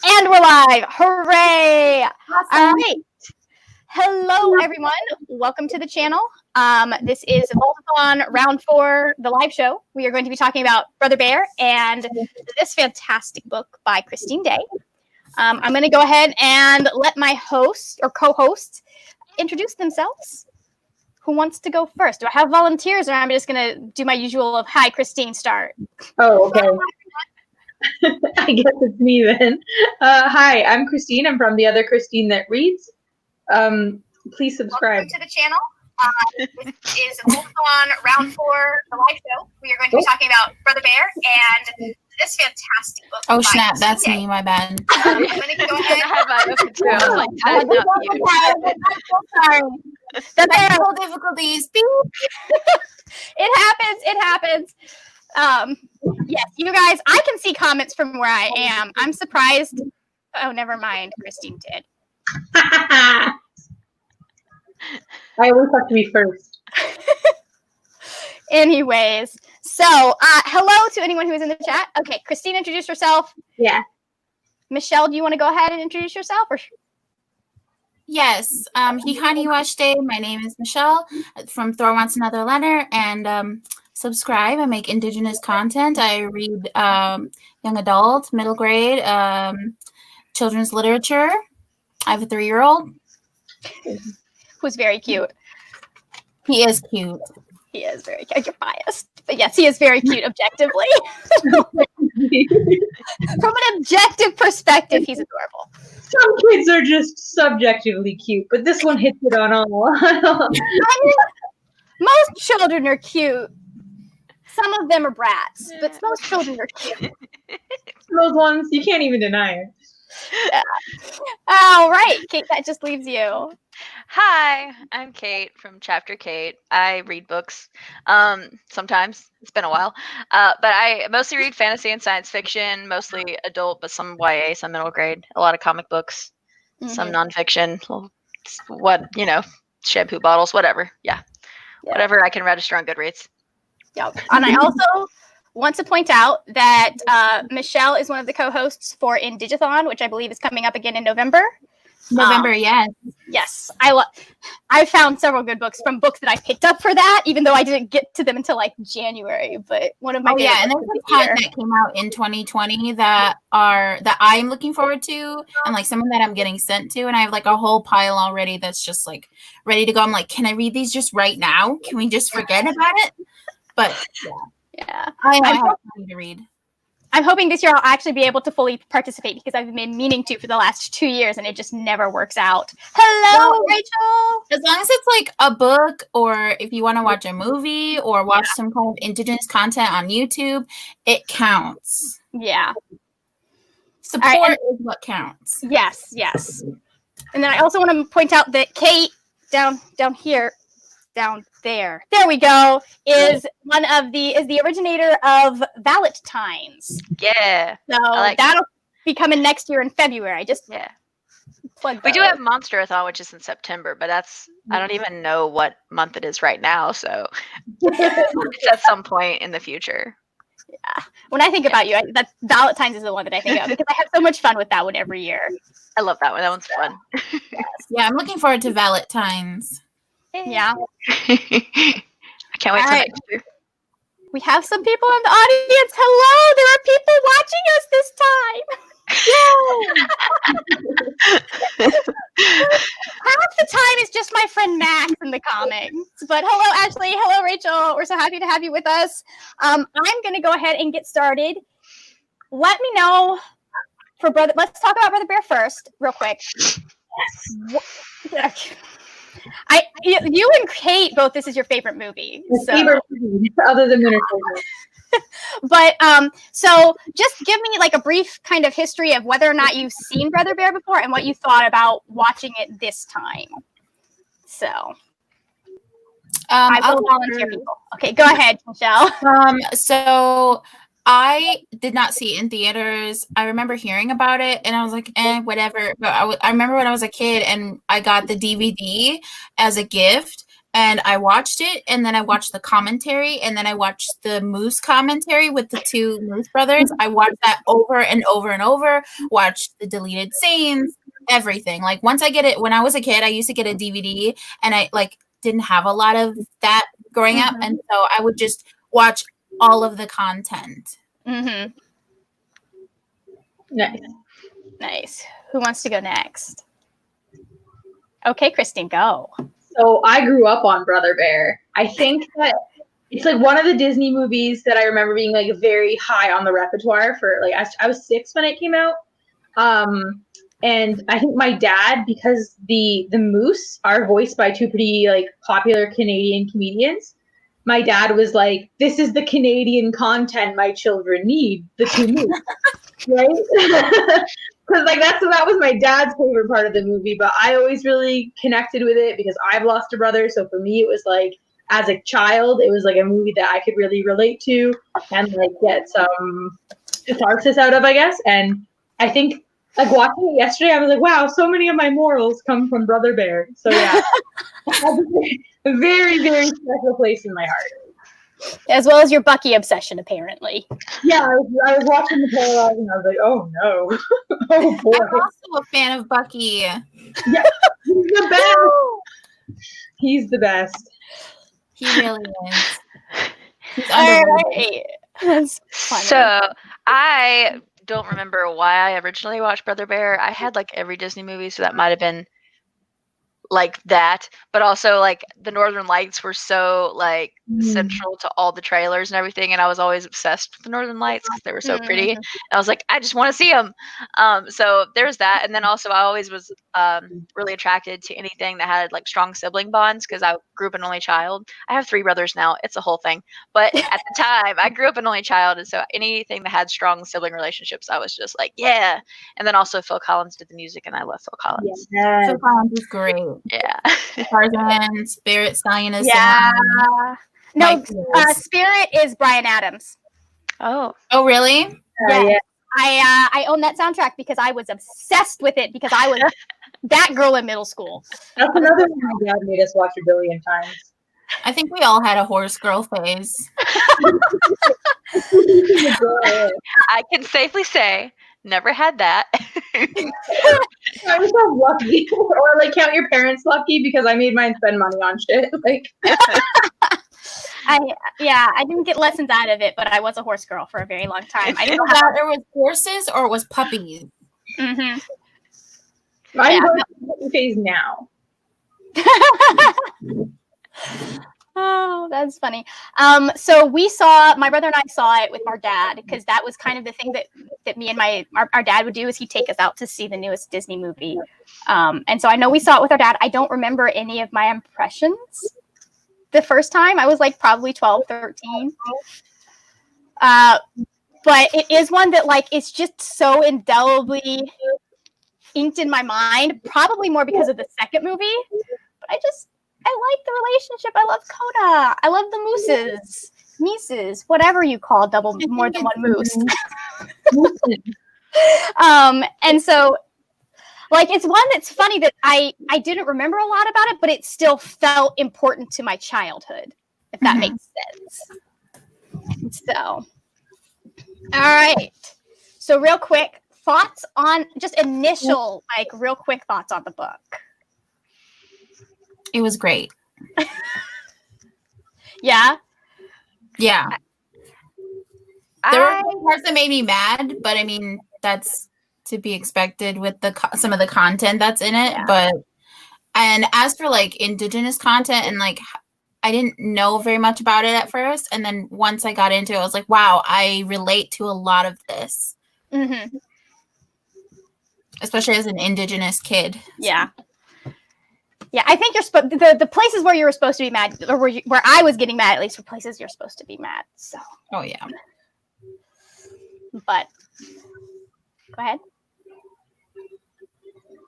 And we're live. Hooray. Awesome. All right. Hello, everyone. Welcome to the channel. This is Vault-a-thon Round 4, the live show. We are going to be talking about Brother Bear and this fantastic book by Christine Day. I'm going to go ahead and let my host or co-hosts introduce themselves. Who wants to go first? Do I have volunteers, or I'm just going to do my usual of, hi, Christine, start? Oh, okay. I guess it's me then. Hi, I'm Christine. I'm from the other Christine that reads. Please subscribe. Welcome to the channel. This is Vault-a-thon Round 4, the live show. We are going to be talking about Brother Bear and this fantastic book. Oh snap, that's me, my bad. I'm going to go ahead. I had my open too. I was like, that's not you. Sorry. That's Technical difficulties. Beep. It happens. Yes, you guys, I can see comments from where I am. I'm surprised. Oh, never mind. Christine did. I always have to be first. Anyways, so hello to anyone who is in the chat. Okay, Christine, introduce yourself. Yeah. Michelle, do you want to go ahead and introduce yourself? Or Yes, Hikani Washday. My name is Michelle from Thor Wants Another Letter, and subscribe. I make Indigenous content. I read young adult, middle grade, children's literature. I have a 3-year-old. who's very cute. He is cute. He is very cute. You're biased. But yes, he is very cute objectively. From an objective perspective, he's adorable. Some kids are just subjectively cute, but this one hits it on all. I mean, most children are cute. Some of them are brats, but most children are cute. Those ones, you can't even deny it. Yeah. All right, Kate, that just leaves you. Hi, I'm Kate from Chapter Kate. I read books. Sometimes it's been a while, but I mostly read fantasy and science fiction, mostly adult, but some YA, some middle grade. A lot of comic books, some nonfiction. Shampoo bottles, whatever. Yeah, whatever I can register on Goodreads. Yep. And I also want to point out that Michelle is one of the co-hosts for Indigathon, which I believe is coming up again in November. Yes. Yes, I found several good books from books that I picked up for that, even though I didn't get to them until like January. But one of my and there's a ton that came out in 2020 that I'm looking forward to, and like some of that I'm getting sent to, and I have like a whole pile already that's just like ready to go. I'm like, can I read these just right now? Can we just forget about it? But yeah, I have plenty to read. I'm hoping this year I'll actually be able to fully participate because I've been meaning to for the last 2 years and it just never works out. Hello, Rachel. As long as it's like a book, or if you want to watch a movie or watch some kind of Indigenous content on YouTube, it counts. Yeah. Support is what counts. Yes. And then I also want to point out that Kate down there we go, is the originator of Valentines. Yeah. So that'll be coming next year in February. We do have Monster-a-thon, which is in September, but I don't even know what month it is right now, so it's at some point in the future. Yeah. When I think about you, that Valentines is the one that I think of because I have so much fun with that one every year. I love that one. That one's fun. Yes. Yeah, I'm looking forward to Valentines. Yeah. I can't wait till next year. We have some people in the audience. Hello, there are people watching us this time. Half the time it's just my friend Max in the comics. But hello, Ashley. Hello, Rachel. We're so happy to have you with us. I'm going to go ahead and get started. Let me know for Brother. Let's talk about Brother Bear first, real quick. You and Kate both. This is your favorite movie. Favorite movie, other than Winter Soldier. But so just give me like a brief kind of history of whether or not you've seen Brother Bear before and what you thought about watching it this time. So I will volunteer people. Okay, go ahead, Michelle. So I did not see it in theaters. I remember hearing about it and I was like, whatever. But I remember when I was a kid and I got the DVD as a gift. and I watched it, and then I watched the commentary, and then I watched the Moose commentary with the two Moose brothers. I watched that over and over and over, watched the deleted scenes, everything. Like once I get it, when I was a kid, I used to get a DVD, and I like didn't have a lot of that growing up, and so I would just watch all of the content. Mm-hmm. Nice. Nice. Who wants to go next? Okay, Christine, go. So I grew up on Brother Bear. I think that it's like one of the Disney movies that I remember being like very high on the repertoire for like I was 6 when it came out. And I think my dad, because the Moose are voiced by two pretty like popular Canadian comedians, my dad was like, "This is the Canadian content my children need." The two Moose, right? Because like that was my dad's favorite part of the movie, but I always really connected with it because I've lost a brother. So for me, it was like as a child, it was like a movie that I could really relate to and like get some catharsis out of, I guess. And I think like watching it yesterday, I was like, wow, so many of my morals come from Brother Bear. So yeah, it has a very, very special place in my heart. As well as your Bucky obsession, apparently. Yeah, I was watching the parallels and I was like, oh no. Oh boy. I'm also a fan of Bucky. Yeah, he's the best. He's the best. He really is. He's All underrated. right. That's funny. So I don't remember why I originally watched Brother Bear. I had like every Disney movie, so that might have been like that. But also like the Northern Lights were so like central to all the trailers and everything, and I was always obsessed with the Northern Lights because they were so pretty. And I was like, I just want to see them. So there's that, and then also I always was really attracted to anything that had like strong sibling bonds because I grew up an only child. I have 3 brothers now. It's a whole thing. But at the time, I grew up an only child, and so anything that had strong sibling relationships, I was just like, yeah. And then also Phil Collins did the music, and I love Phil Collins. Yes. Phil Collins is great. Yeah. Tarzan, Spirit, Stallion is yeah. No, Mike Lewis. Spirit is Bryan Adams. Oh. Oh, really? Yeah. I own that soundtrack because I was obsessed with it because I was that girl in middle school. That's another one my dad made us watch a billion times. I think we all had a horse girl phase. I can safely say, never had that. I was so lucky. Or like count your parents lucky because I made mine spend money on shit. Like I didn't get lessons out of it, but I was a horse girl for a very long time. I didn't know Either how. that or it was horses or it was puppies. Mhm. I'm going through phase now. Oh, that's funny. So my brother and I saw it with our dad because that was kind of the thing that me and our dad would do is he'd take us out to see the newest Disney movie. And so I know we saw it with our dad. I don't remember any of my impressions the first time. I was like probably 12, 13. But it is one that like it's just so indelibly inked in my mind, probably more because of the second movie. But I like the relationship. I love Coda. I love the mooses, nieces, whatever you call more than one moose. And so, like, it's one that's funny that I didn't remember a lot about it, but it still felt important to my childhood, if that makes sense. So, all right. So, real quick, thoughts on just initial, like, real quick thoughts on the book. It was great. Yeah. Yeah. There were some parts that made me mad, but I mean, that's to be expected with some of the content that's in it. Yeah. And as for like Indigenous content and like, I didn't know very much about it at first. And then once I got into it, I was like, wow, I relate to a lot of this. Mm-hmm. Especially as an Indigenous kid. Yeah. Yeah, I think the places where you were supposed to be mad, or where I was getting mad, at least, were places you're supposed to be mad. So. Oh yeah. But go ahead,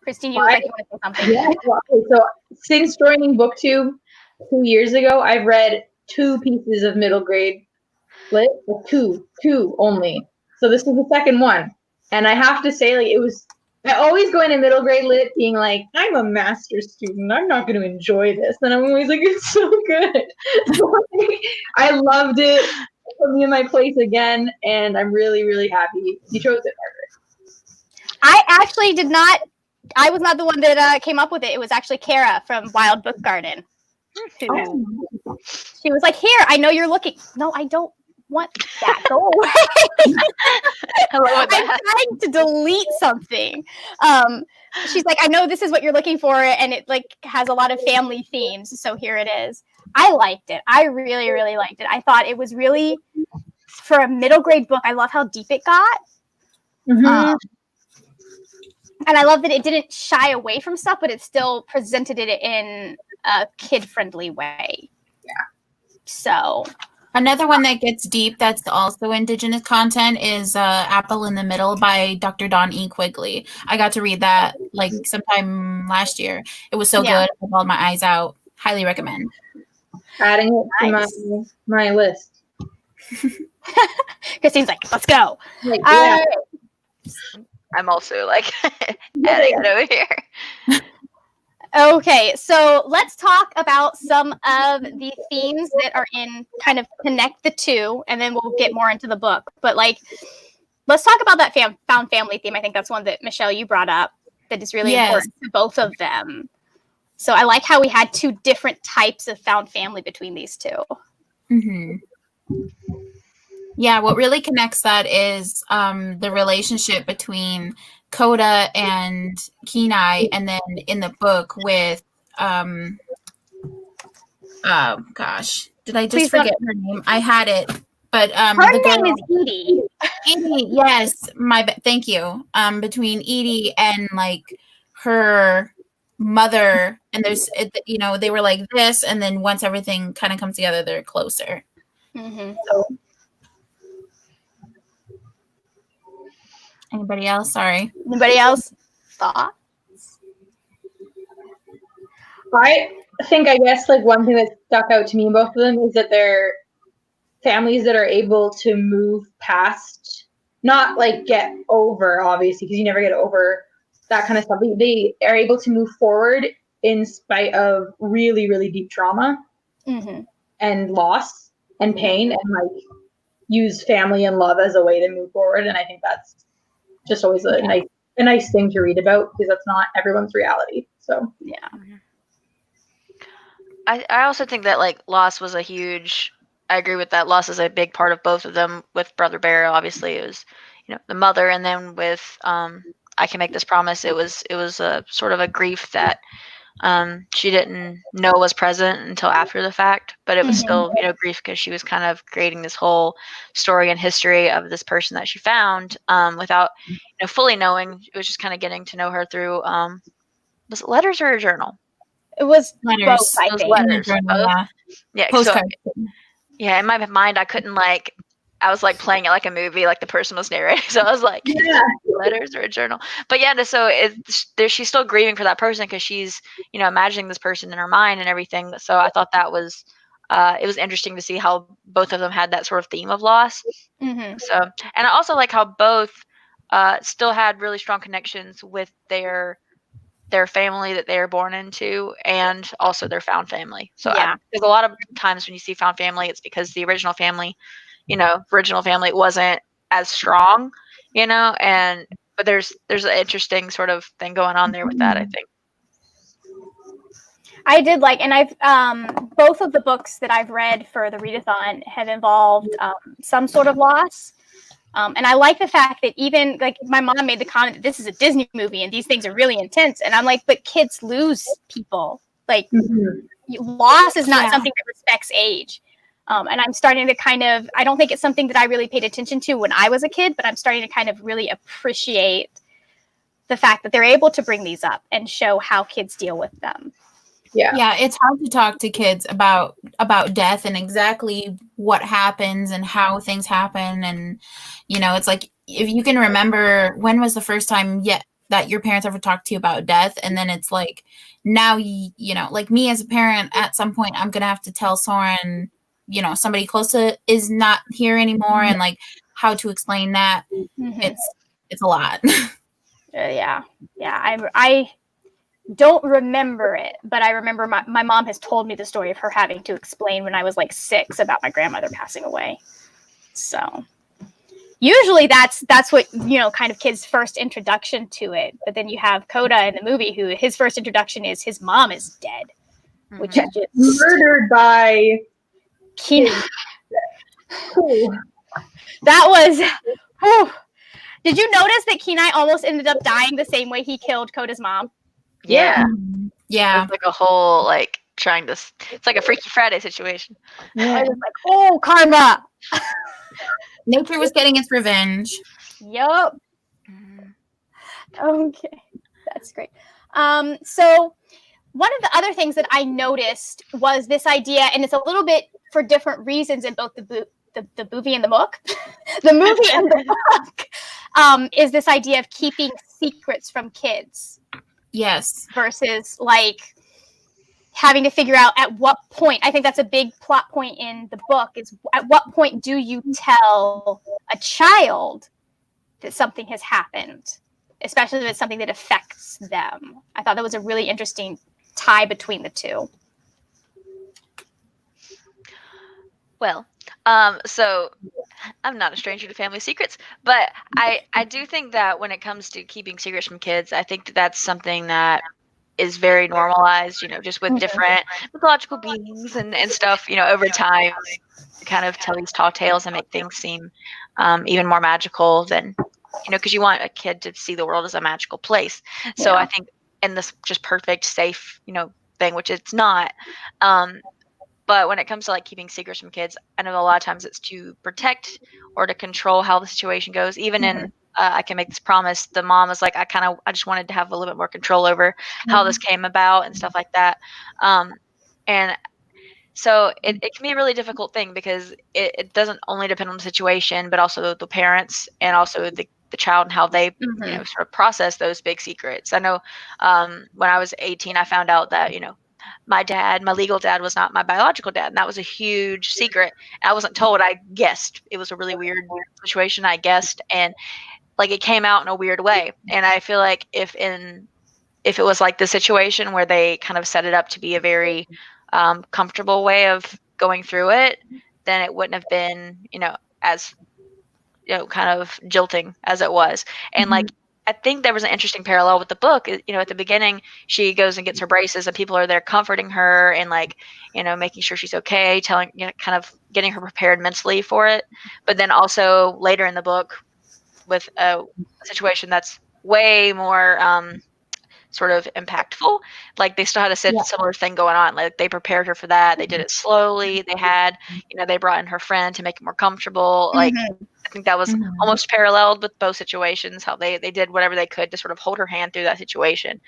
Christine. You look like you want to say something. Yeah. Well, okay, so since joining BookTube 2 years ago, I've read 2 pieces of middle grade lit. Two only. So this is the second one, and I have to say, like, it was I always go into middle grade lit being like, I'm a master's student. I'm not going to enjoy this. And I'm always like, it's so good. I loved it. It put me in my place again, and I'm really, really happy you chose it, Margaret. I actually did not. I was not the one that came up with it. It was actually Kara from Wild Book Garden. Oh. She was like, "Here, I know you're looking." No, I don't want that. Go away. Hello with I'm that. trying to delete something. She's like, I know this is what you're looking for, and it like has a lot of family themes. So here it is. I liked it. I really, really liked it. I thought it was really, for a middle grade book, I love how deep it got. Mm-hmm. And I love that it didn't shy away from stuff, but it still presented it in a kid-friendly way. Yeah. So Another one that gets deep that's also Indigenous content is Apple in the Middle by Dr. Dawn E. Quigley. I got to read that like sometime last year. It was so Yeah. good. I bawled my eyes out. Highly recommend. Adding it to Nice. my list. Christine's like, let's go. Like, yeah. I'm also like adding it over here. Okay, so let's talk about some of the themes that are in, kind of connect the two, and then we'll get more into the book. But like, let's talk about that found family theme. I think that's one that, Michelle, you brought up that is really Yes. important to both of them. So I like how we had two different types of found family between these two. Mm-hmm. Yeah, what really connects that is the relationship between Coda and Kenai, and then in the book with oh gosh, did I just Please don't- forget her name? I had it, but Her the name girl, is Edie. Edie, yes, thank you. Between Edie and like her mother, and there's they were like this, and then once everything kind of comes together, they're closer. Mm-hmm. So, anybody else? Sorry. Anybody else? Thought? I think, I guess, like one thing that stuck out to me in both of them is that they're families that are able to move past, not like get over, obviously, because you never get over that kind of stuff. They are able to move forward in spite of really, really deep trauma Mm-hmm. and loss and pain, and like use family and love as a way to move forward. And I think that's just always a nice thing to read about, because that's not everyone's reality. So Yeah. I also think that like loss was a huge. I agree with that. Loss is a big part of both of them. With Brother Bear, obviously, it was the mother, and then with I Can Make This Promise, it was a sort of a grief that she didn't know was present until after the fact, but it was still grief, because she was kind of creating this whole story and history of this person that she found without fully knowing. It was just kind of getting to know her through was it letters or a journal? It was Letters. both, I Those think. letters. Journal, both? yeah. Yeah, so Postcards. yeah, in my mind, I couldn't I was like playing it like a movie, like the person was narrating. So I was like, yeah. letters or a journal. But yeah, so she's still grieving for that person, because she's imagining this person in her mind and everything. So I thought that was it was interesting to see how both of them had that sort of theme of loss. Mm-hmm. So, and I also like how both still had really strong connections with their family that they were born into, and also their found family. So Yeah. because a lot of times when you see found family, it's because the original family, wasn't as strong, but there's an interesting sort of thing going on there with that, I think. I did like, and I've both of the books that I've read for the readathon have involved some sort of loss. And I like the fact that even like my mom made the comment that this is a Disney movie and these things are really intense. And I'm like, but kids lose people. Like loss is not something that respects age. And I'm starting to I don't think it's something that I really paid attention to when I was a kid, but I'm starting to kind of really appreciate the fact that they're able to bring these up and show how kids deal with them. Yeah, it's hard to talk to kids about death and exactly what happens and how things happen. And, it's like, if you can remember, when was the first time that your parents ever talked to you about death? And then it's like, now, like me as a parent, at some point, I'm going to have to tell Soren, somebody close to is not here anymore. And like how to explain that. Mm-hmm. It's a lot. Yeah. I don't remember it, but I remember my mom has told me the story of her having to explain when I was like 6 about my grandmother passing away. So usually that's what, kind of kids' first introduction to it. But then you have Coda in the movie, who his first introduction is his mom is dead, which is just Murdered by Kenai. Cool. That was. Whew. Did you notice that Kenai almost ended up dying the same way he killed Coda's mom? Yeah. Yeah. It's like a whole like trying to. It's like a Freaky Friday situation. I was like, oh, karma. Nature was getting its revenge. Yup. Mhm. Okay, that's great. So one of the other things that I noticed was this idea, and it's a little bit for different reasons in both the movie and the book. The movie and the book is this idea of keeping secrets from kids. Yes. Versus like having to figure out at what point. I think that's a big plot point in the book, is at what point do you tell a child that something has happened, especially if it's something that affects them. I thought that was a really interesting tie between the two. Well, so I'm not a stranger to family secrets, but I do think that when it comes to keeping secrets from kids, I think that that's something that is very normalized, just with different mythological beings and stuff, over time, kind of tell these tall tales and make things seem even more magical than, because you want a kid to see the world as a magical place. So I think in this just perfect, safe, thing, which it's not. But when it comes to like keeping secrets from kids, I know a lot of times it's to protect or to control how the situation goes. Even in I Can Make This Promise, the mom is like, I just wanted to have a little bit more control over how this came about and stuff like that. And so it can be a really difficult thing because it doesn't only depend on the situation, but also the parents and also the child and how they sort of process those big secrets. I know when I was 18, I found out that, my legal dad was not my biological dad. And that was a huge secret. I wasn't told. I guessed. It was a really weird situation. I guessed. And like it came out in a weird way. And I feel like if it was like the situation where they kind of set it up to be a very comfortable way of going through it, then it wouldn't have been, as, kind of jilting as it was. And like, I think there was an interesting parallel with the book. At the beginning, she goes and gets her braces, and people are there comforting her and like, making sure she's okay, telling, kind of getting her prepared mentally for it. But then also later in the book, with a situation that's way more sort of impactful, like they still had a similar thing going on. Like they prepared her for that. They did it slowly. They had, they brought in her friend to make it more comfortable. Like I think that was almost paralleled with both situations, how they did whatever they could to sort of hold her hand through that situation,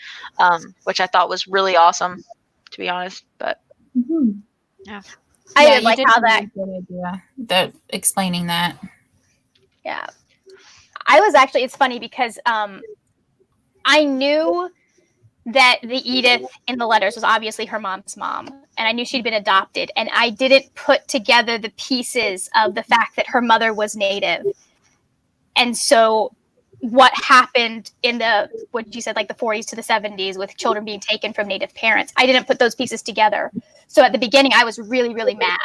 which I thought was really awesome, to be honest. But yeah, I did like how that. Good idea. That explaining that. Yeah, I was actually. It's funny because I knew that the Edith in the letters was obviously her mom's mom, and I knew she'd been adopted, and I didn't put together the pieces of the fact that her mother was Native. And so what happened in what you said, like the 40s to the 70s with children being taken from Native parents, I didn't put those pieces together. So at the beginning, I was really, really mad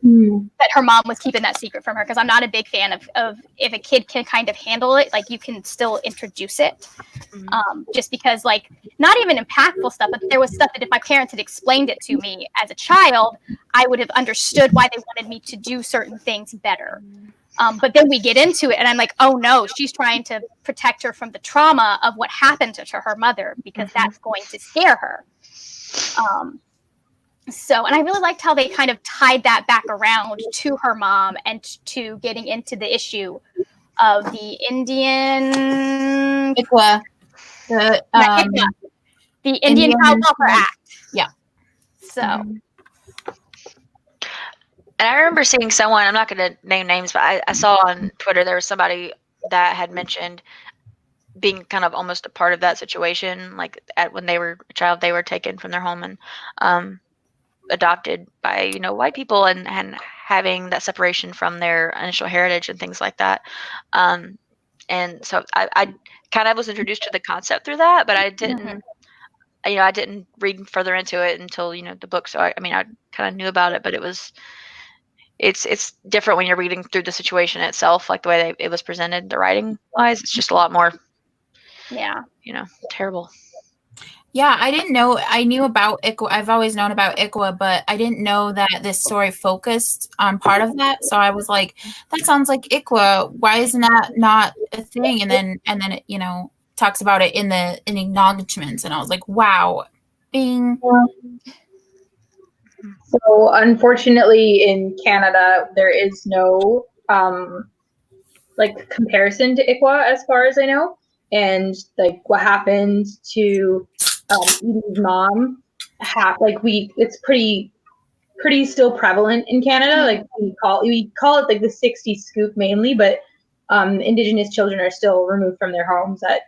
that her mom was keeping that secret from her, because I'm not a big fan of if a kid can kind of handle it, like you can still introduce it. Just because like not even impactful stuff, but there was stuff that if my parents had explained it to me as a child, I would have understood why they wanted me to do certain things better. But then we get into it and I'm like, oh no, she's trying to protect her from the trauma of what happened to her mother, because that's going to scare her. And I really liked how they kind of tied that back around to her mom and to getting into the issue of the Indian ICWA, the Indian Child Welfare Act. Yeah. So. And I remember seeing someone, I'm not going to name names, but I saw on Twitter there was somebody that had mentioned being kind of almost a part of that situation. Like when they were a child, they were taken from their home and adopted by, white people and having that separation from their initial heritage and things like that. And and so I kind of was introduced to the concept through that, but I didn't. I didn't read further into it until the book. So I mean, I kind of knew about it, but it's different when you're reading through the situation itself, like the way it was presented, the writing wise. It's just a lot more, terrible. Yeah, I didn't know. I knew about ICWA. I've always known about ICWA, but I didn't know that this story focused on part of that. So I was like, that sounds like ICWA. Why isn't that not a thing? And then it, talks about it in acknowledgments, and I was like, wow, bing. So unfortunately, in Canada, there is no comparison to ICWA as far as I know, and like what happened to Edie's mom, it's pretty still prevalent in Canada. Like we call it like the 60s scoop mainly, but Indigenous children are still removed from their homes at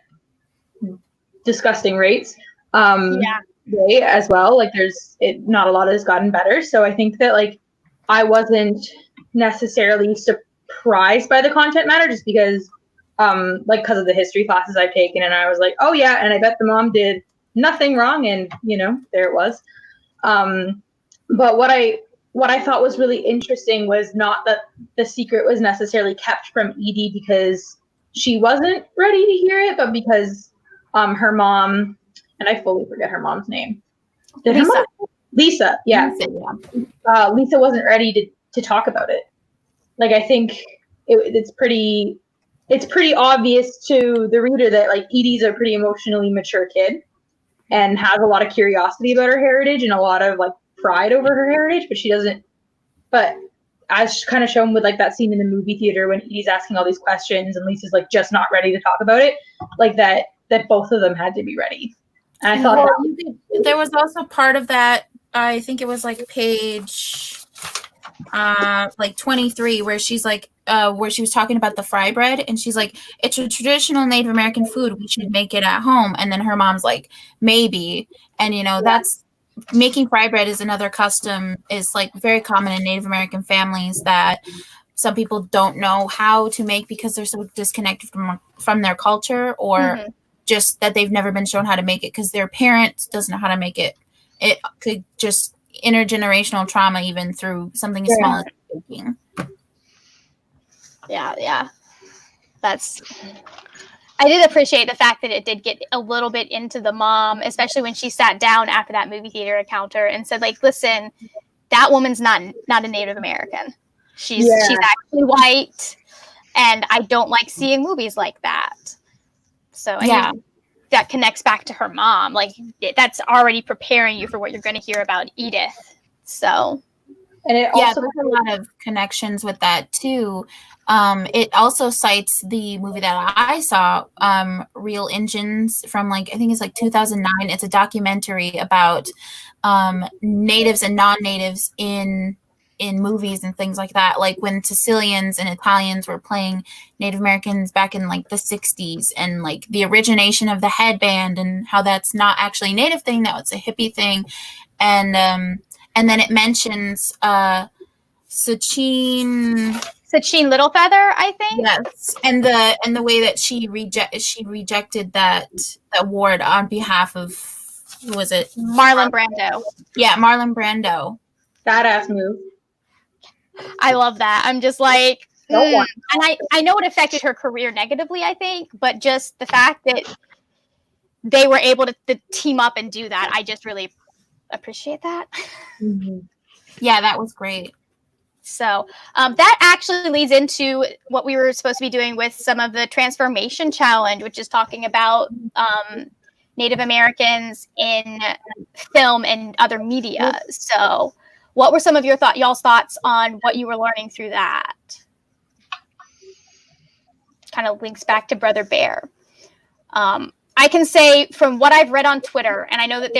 disgusting rates. As well. Like not a lot has gotten better. So I think that like I wasn't necessarily surprised by the content matter just because because of the history classes I've taken, and I was like, oh yeah, and I bet the mom did nothing wrong, and there it was. But what I thought was really interesting was not that the secret was necessarily kept from Edie because she wasn't ready to hear it, but because her mom, and I fully forget her mom's name. Lisa, yeah. Lisa wasn't ready to talk about it. Like I think it's pretty obvious to the reader that like Edie's a pretty emotionally mature kid and has a lot of curiosity about her heritage and a lot of like pride over her heritage, but she doesn't. But as kind of shown with like that scene in the movie theater when Edie's asking all these questions and Lisa's like just not ready to talk about it, like that both of them had to be ready. And I thought there was also part of that. I think it was like page 23 where she's like where she was talking about the fry bread, and she's like, it's a traditional Native American food, we should make it at home. And then her mom's like, maybe. And that's making fry bread is another custom, is like very common in Native American families that some people don't know how to make because they're so disconnected from their culture, or just that they've never been shown how to make it because their parents doesn't know how to make it. It could just intergenerational trauma, even through something as small as baking. Yeah. I did appreciate the fact that it did get a little bit into the mom, especially when she sat down after that movie theater encounter and said, like, listen, that woman's not a Native American. She's actually white, and I don't like seeing movies like that. So that connects back to her mom. Like that's already preparing you for what you're going to hear about Edith. So, and it also there's a lot of connections with that too. It also cites the movie that I saw, Real Engines, from I think it's 2009. It's a documentary about natives and non-natives in movies and things like that, like when Sicilians and Italians were playing Native Americans back in the 60s, and the origination of the headband and how that's not actually a Native thing, that was a hippie thing. And then it mentions Sacheen Littlefeather, I think. Yes, and the way that she rejected that award on behalf of, who was it? Marlon Brando. Yeah, Marlon Brando. Badass move. I love that. I'm just like, and I know it affected her career negatively, I think, but just the fact that they were able to team up and do that, I just really appreciate that. Mm-hmm. Yeah, that was great. So that actually leads into what we were supposed to be doing with some of the Transformation Challenge, which is talking about Native Americans in film and other media. So what were some of y'all's thoughts on what you were learning through that? Kind of links back to Brother Bear. I can say from what I've read on Twitter, and I know that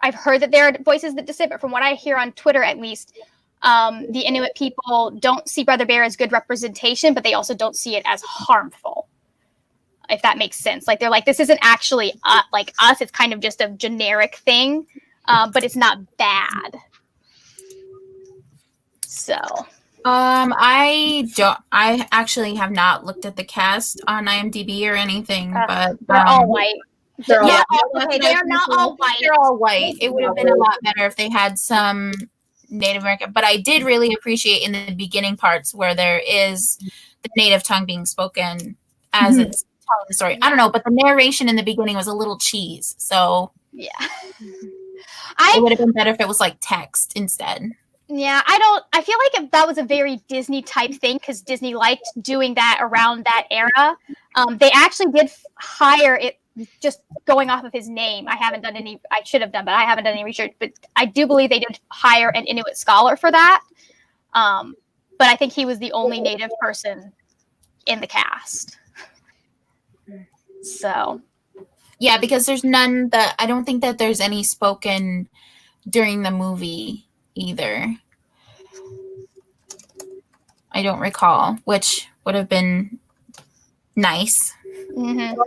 I've heard that there are voices that dissent, but from what I hear on Twitter, at least, the Inuit people don't see Brother Bear as good representation, but they also don't see it as harmful, if that makes sense. They're like, this isn't actually like us. It's kind of just a generic thing, but it's not bad. So I actually have not looked at the cast on IMDb or anything, but They're all white. They're all Yeah, white. okay, they are not all white. they're all white. It would have been a lot better if they had some Native American. But I did really appreciate in the beginning parts where there is the native tongue being spoken as it's telling the story. I don't know, but the narration in the beginning was a little cheese, so Yeah. it would have been better if it was like text instead. Yeah, I feel like if that was a very Disney type thing because Disney liked doing that around that era. They actually did hire it, just going off of his name. I should have done, but I haven't done any research. But I do believe they did hire an Inuit scholar for that. But I think he was the only Native person in the cast. So. Yeah, because there's none that I don't think that there's any spoken during the movie either. I don't recall, which would have been nice. Mm-hmm.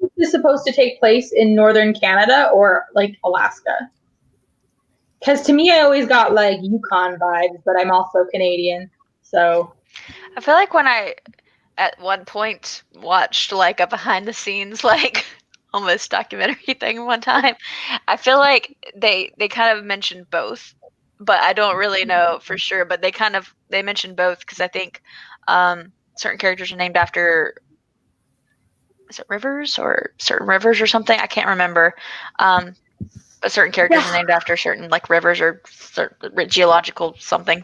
Is this supposed to take place in northern Canada or like Alaska? Because to me, I always got like Yukon vibes, but I'm also Canadian, so. I feel like when I at one point watched like a behind the scenes like almost documentary thing one time, I feel like they kind of mentioned both, but I don't really know for sure, but they mentioned both because I think certain characters are named after, is it rivers or certain rivers or something? I can't remember. But certain characters are named after certain like rivers or certain geological something.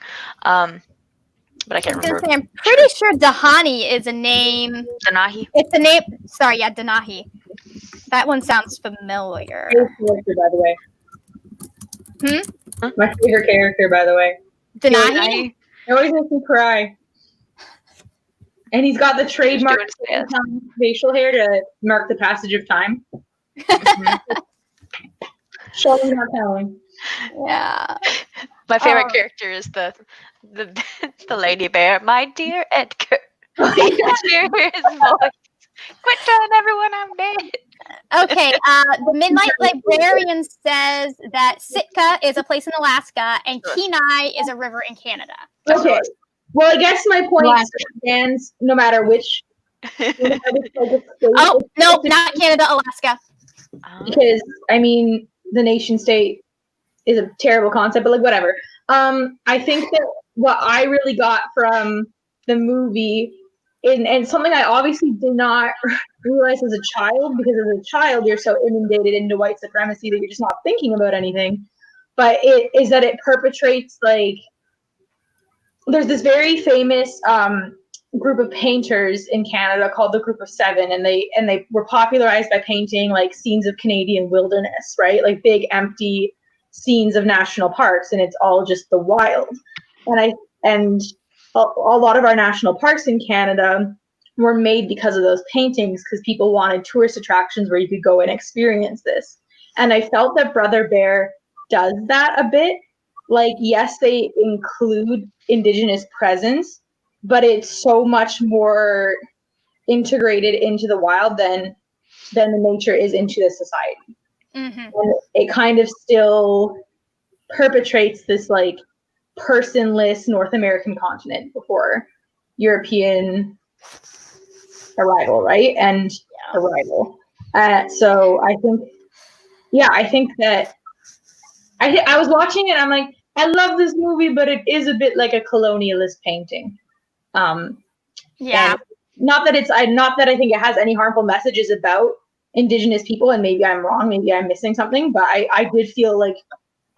But I can't remember. I'm pretty sure Dahani is a name. Denahi. It's a name. Sorry, yeah, Denahi. That one sounds familiar. Character, by the way. My favorite character, by the way. Denahi? It always makes me cry. And he's got the trademark facial hair to mark the passage of time. Showing, not telling. Yeah. My favorite character is the lady bear. My dear Edgar. Hear his voice. Quit telling everyone I'm dead. Okay, the Midnight Librarian says that Sitka is a place in Alaska and Kenai is a river in Canada. Okay. Well, I guess my point stands no matter which. Oh, no, not Canada, Alaska. Because, I mean, the nation state is a terrible concept, but like whatever. I think that what I really got from the movie, and something I obviously did not realize as a child, because as a child you're so inundated into white supremacy that you're just not thinking about anything, but it is that it perpetrates like, there's this very famous group of painters in Canada called the Group of Seven, and they were popularized by painting like scenes of Canadian wilderness, right? Like big empty scenes of national parks, and it's all just the wild. And a lot of our national parks in Canada were made because of those paintings, because people wanted tourist attractions where you could go and experience this. And I felt that Brother Bear does that a bit. Like, yes, they include Indigenous presence, but it's so much more integrated into the wild than the nature is into the society. Mm-hmm. And it kind of still perpetrates this like personless North American continent before European arrival, right? And arrival. So I think that I was watching it and I'm like, I love this movie, but it is a bit like a colonialist painting. Not that I think it has any harmful messages about Indigenous people, and maybe I'm wrong, maybe I'm missing something, but I did feel like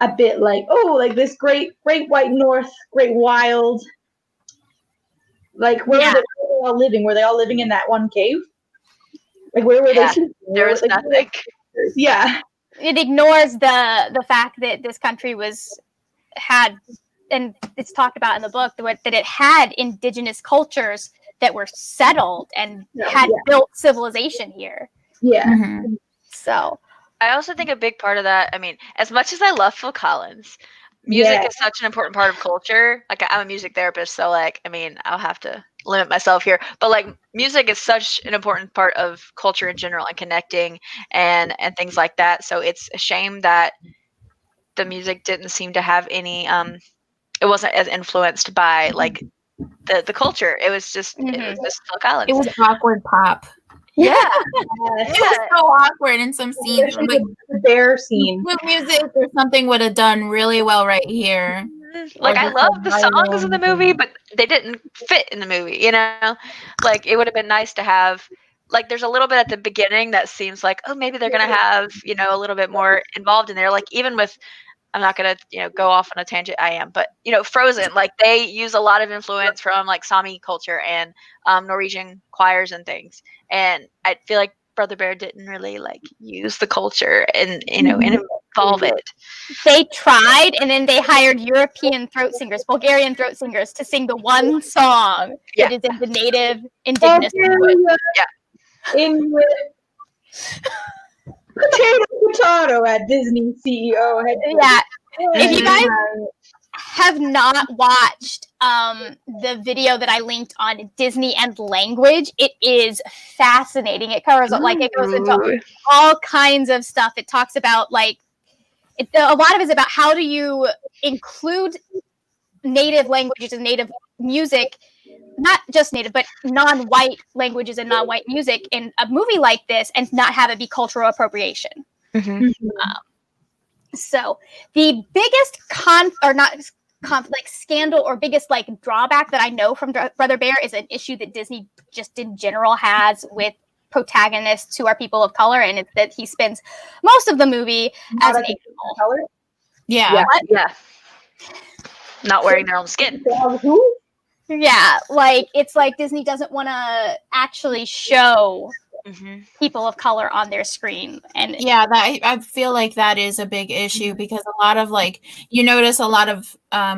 a bit like, oh, like this great white north, great wild. Like where were they all living? Were they all living in that one cave? Like where were they? There was nothing. Yeah. It ignores the fact that this country had, and it's talked about in the book, that it had Indigenous cultures that were settled and had built civilization here. Yeah. Mm-hmm. So I also think a big part of that, I mean, as much as I love Phil Collins, music is such an important part of culture. Like, I'm a music therapist, so like, I mean, I'll have to limit myself here, but like, music is such an important part of culture in general and connecting and things like that. So it's a shame that the music didn't seem to have any it it wasn't as influenced by like the culture. It was just it was just Phil Collins. It was awkward pop. Yeah. It was so awkward in some scenes. Like The bear scene. the music or something would have done really well right here. Like, I just love like the violin songs in the movie, but they didn't fit in the movie, you know? Like, it would have been nice to have, like, there's a little bit at the beginning that seems like, oh, maybe they're going to have, you know, a little bit more involved in there. Like, even with, I'm not going to, you know, go off on a tangent, I am, but, you know, Frozen, like, they use a lot of influence from, like, Sami culture and Norwegian choirs and things. And I feel like Brother Bear didn't really, like, use the culture and, you know, and involve it. They tried, and then they hired European throat singers, Bulgarian throat singers, to sing the one song that is in the native indigenous language. Inuit. Potato at Disney CEO. Yeah. If you guys have not watched the video that I linked on Disney and language, it is fascinating. It covers like it goes into all kinds of stuff. It talks about like a lot of it is about how do you include native languages and native music, not just native, but non-white languages and non-white music in a movie like this and not have it be cultural appropriation. So the biggest scandal or biggest like drawback that I know from Brother Bear is an issue that Disney just in general has with protagonists who are people of color, and it's that he spends most of the movie as an color. Yeah. Yeah. Not wearing their own skin. Who? Yeah, like it's like Disney doesn't want to actually show people of color on their screen, and Yeah, that I feel like that is a big issue because a lot of like you notice a lot of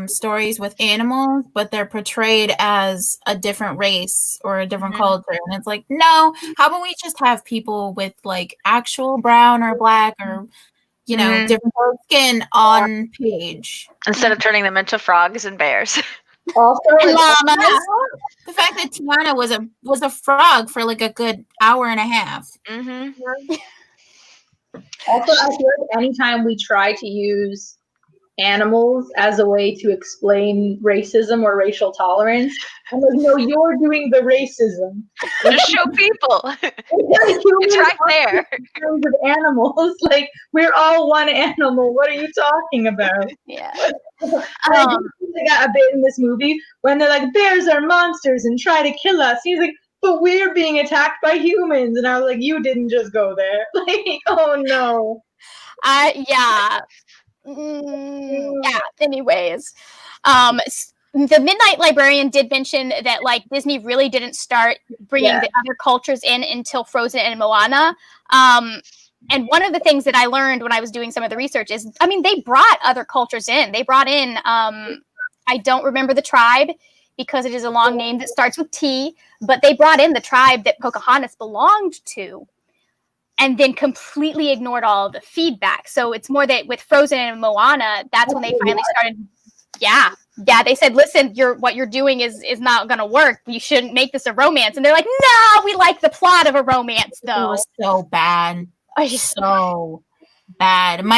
stories with animals, but they're portrayed as a different race or a different culture, and it's like, no, how about we just have people with like actual brown or black or you know different color skin on page Instead of turning them into frogs and bears. Also, llamas. the fact that Tiana was a frog for like a good hour and a half. Also, I feel like anytime we try to use animals as a way to explain racism or racial tolerance, I'm like, no, you're doing the racism. Just show people. It's right there. In terms of animals, like we're all one animal. What are you talking about? Yeah. I got a bit in this movie when they're like, bears are monsters and try to kill us. He's like, but we're being attacked by humans, and I was like, you didn't just go there. Like, oh no. Yeah. Yeah. Anyways, the Midnight Librarian did mention that like Disney really didn't start bringing the other cultures in until Frozen and Moana. And one of the things that I learned when I was doing some of the research is, I mean, they brought other cultures in. They brought in, I don't remember the tribe because it is a long name that starts with T, but they brought in the tribe that Pocahontas belonged to, and then completely ignored all of the feedback. So it's more that with Frozen and Moana, that's when they finally started. Yeah, they said, listen, what you're doing is not going to work. You shouldn't make this a romance. And they're like, no, we like the plot of a romance, though. It was so bad. So bad. When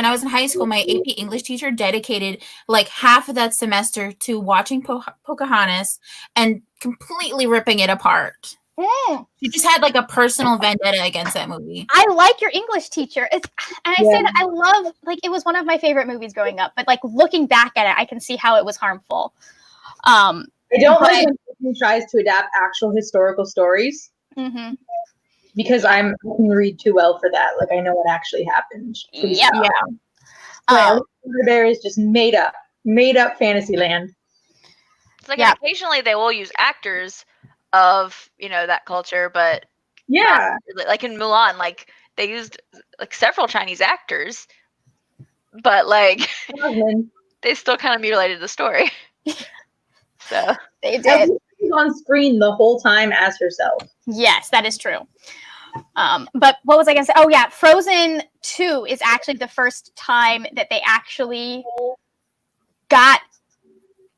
I was in high school, my AP English teacher dedicated like half of that semester to watching Pocahontas and completely ripping it apart. She just had like a personal vendetta against that movie. I like your English teacher. Say that I love, like, it was one of my favorite movies growing up, but like looking back at it, I can see how it was harmful. I don't like when Disney tries to adapt actual historical stories because I can read too well for that. Like, I know what actually happened. Brother Bear is just made up fantasy land. It's like occasionally they will use actors of, you know, that culture, but like in Mulan, like they used like several Chinese actors, but like they still kind of mutilated the story. So they did. She's on screen the whole time as herself. Yes, that is true. But what was I gonna say? Oh yeah, Frozen 2 is actually the first time that they actually got